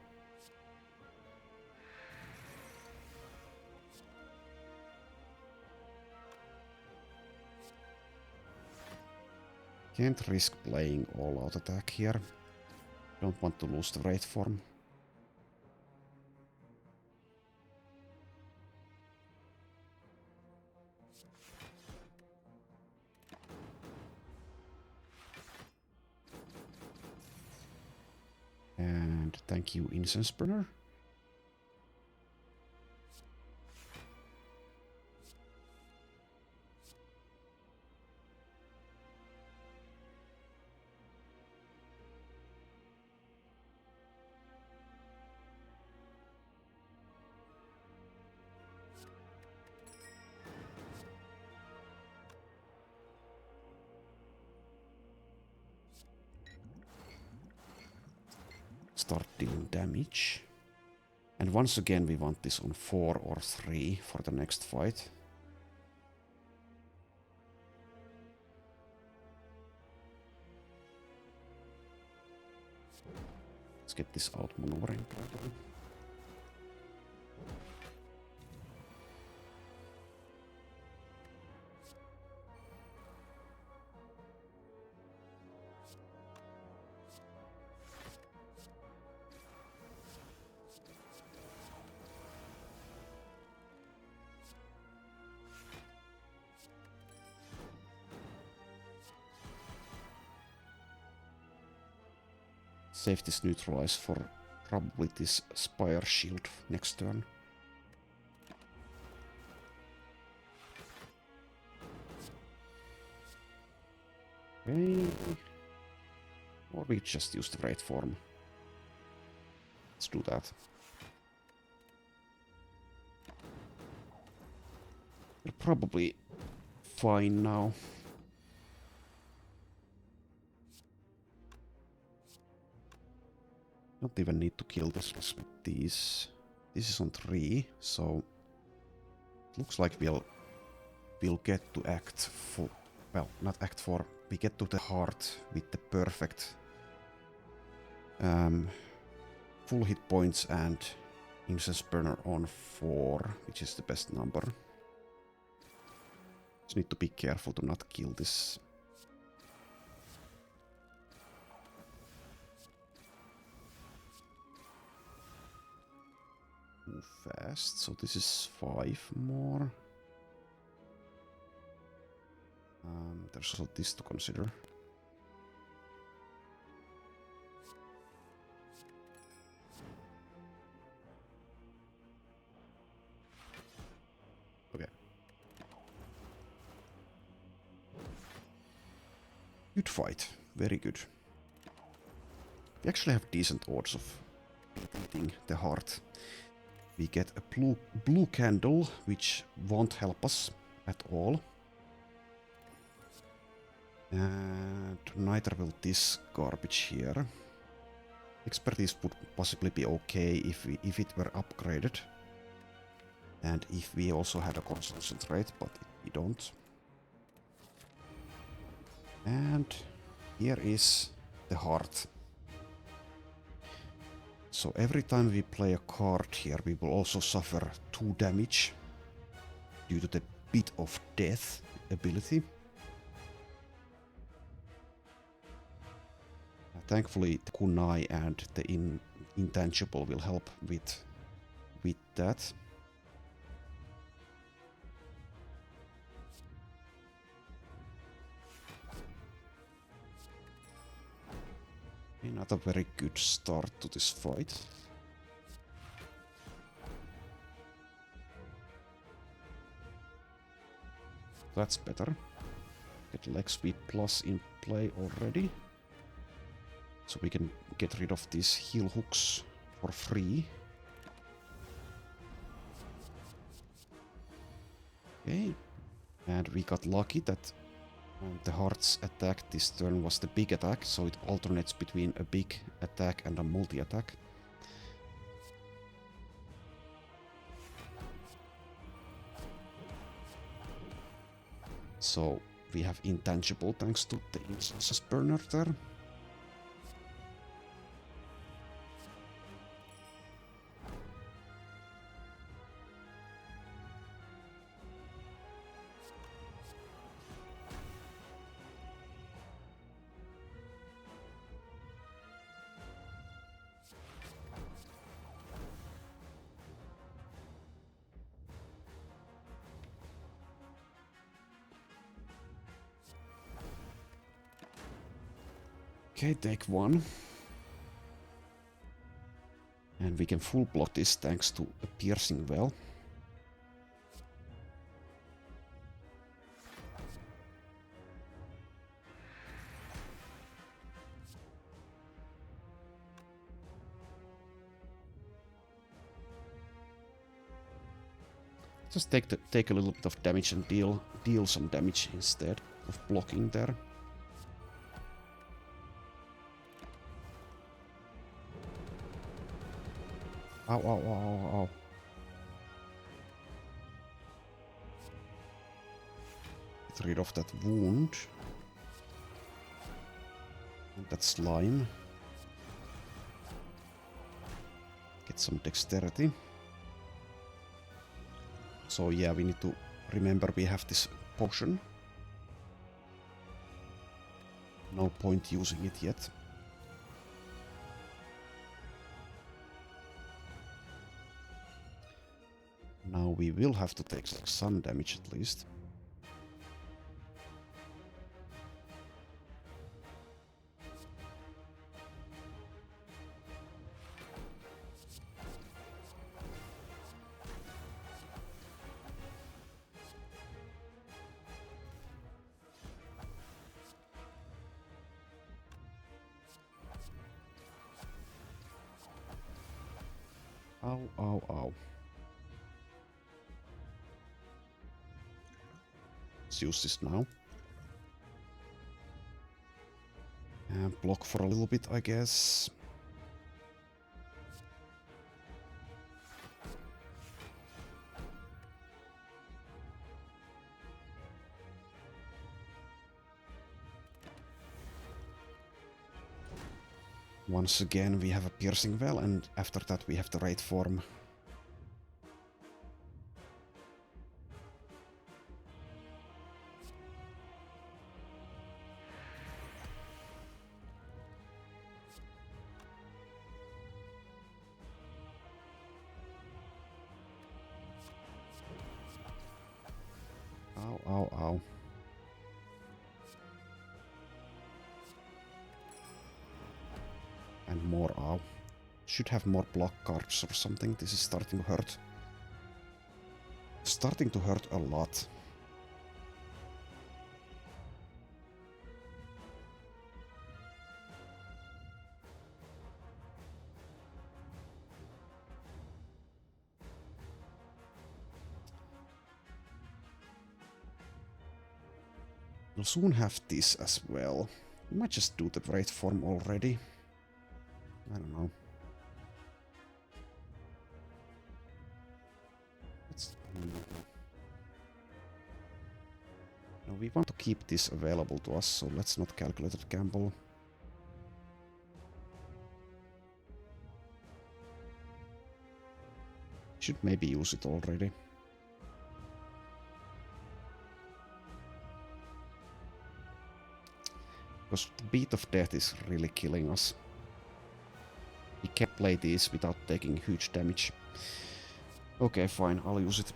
Can't risk playing all out attack here. Don't want to lose the right form. And thank you, Incense Burner. start dealing damage. And once again we want this on 4 or 3 for the next fight. Let's get this out maneuvering. Safety's neutralized for probably this Spire shield next turn. Okay. Or we just use the Wraith form. Let's do that. We're probably fine now. Don't even need to kill this with these. This is on 3, so it looks like we'll get to act for, well, not act for, we get to the heart with the perfect full hit points and incense burner on 4, which is the best number. Just need to be careful to not kill this. Move fast, so this is 5 more. There's also this to consider. Okay. Good fight. Very good. We actually have decent odds of beating the heart. We get a blue candle, which won't help us at all. And neither will this garbage here. Expertise would possibly be okay if it were upgraded. And if we also had a concentrate, but we don't. And here is the heart. So every time we play a card here, we will also suffer 2 damage due to the Bit of Death ability. Thankfully, the kunai and the intangible will help with that. Not a very good start to this fight. That's better. Get leg speed plus in play already. So we can get rid of these heal hooks for free. Okay. And we got lucky that the heart's attack this turn was the big attack, so it alternates between a big attack and a multi-attack. So we have intangible thanks to the incense burner there. Okay, take 1. And we can full block this thanks to a piercing well. Just take a little bit of damage and deal some damage instead of blocking there. Ow, ow, ow, ow, ow. Get rid of that wound. And that slime. Get some dexterity. So yeah, we need to remember we have this potion. No point using it yet. Now we will have to take some damage at least. Ow, ow, ow. Let's use this now. And block for a little bit, I guess. Once again, we have a piercing well, and after that we have the raid form. Ow, ow, ow. And more ow. Should have more block cards or something. This is starting to hurt. Starting to hurt a lot. We'll soon have this as well. We might just do the raid form already. I don't know. No, we want to keep this available to us, so let's not calculate it gamble. Should maybe use it already. Because the beat of death is really killing us. We can't play these without taking huge damage. Okay, fine, I'll use it.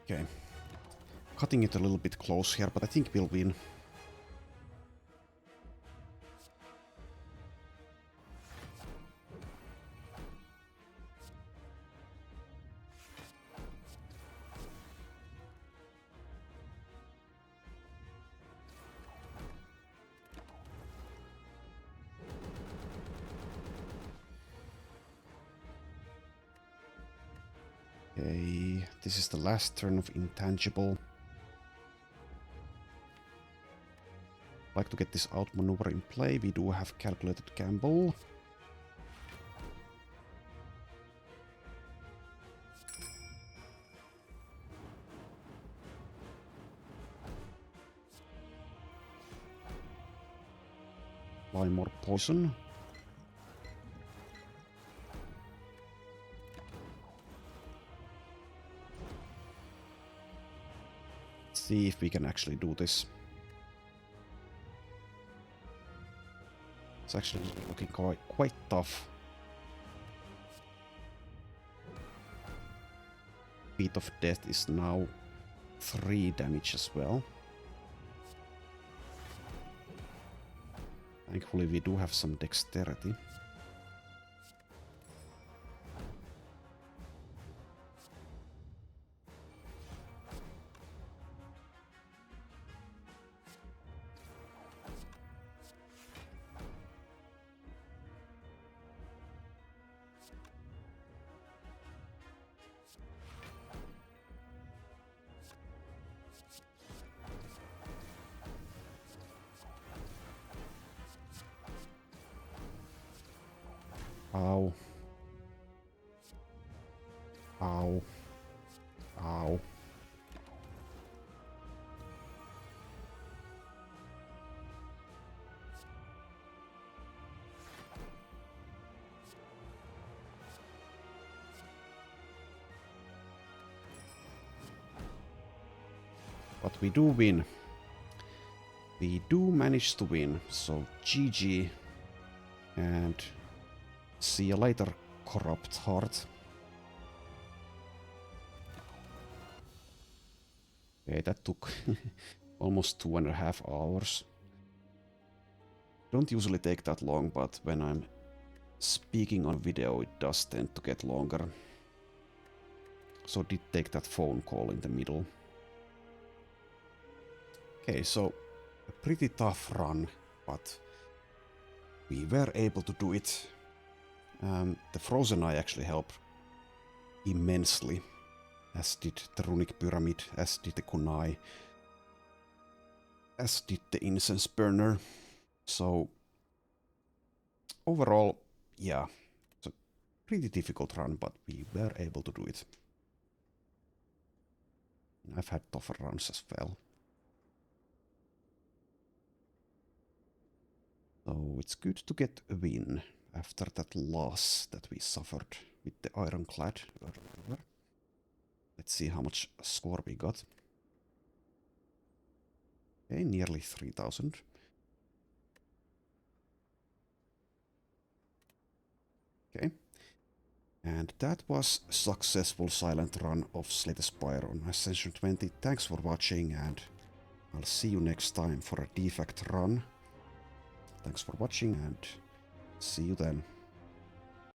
Okay. Cutting it a little bit close here, but I think we'll win. Okay, this is the last turn of Intangible. Like to get this outmaneuver in play. We do have calculated gamble. Apply more poison. See if we can actually do this. It's actually looking quite tough. Beat of Death is now 3 damage as well. Thankfully we do have some dexterity. Ow. Ow. Ow. But we do win. We do manage to win, so GG. And see you later, Corrupt Heart. Okay, that took almost 2.5 hours. Don't usually take that long, but when I'm speaking on video, it does tend to get longer. So did take that phone call in the middle. Okay, so a pretty tough run, but we were able to do it. The Frozen Eye actually helped immensely, as did the Runic Pyramid, as did the Kunai, as did the Incense Burner. So overall, yeah, it's a pretty difficult run, but we were able to do it. I've had tougher runs as well. So it's good to get a win after that loss that we suffered with the Ironclad earlier. Let's see how much score we got. Okay, nearly 3,000. Okay. And that was a successful silent run of StSLib on Ascension 20. Thanks for watching, and I'll see you next time for a defect run. Thanks for watching, and see you then.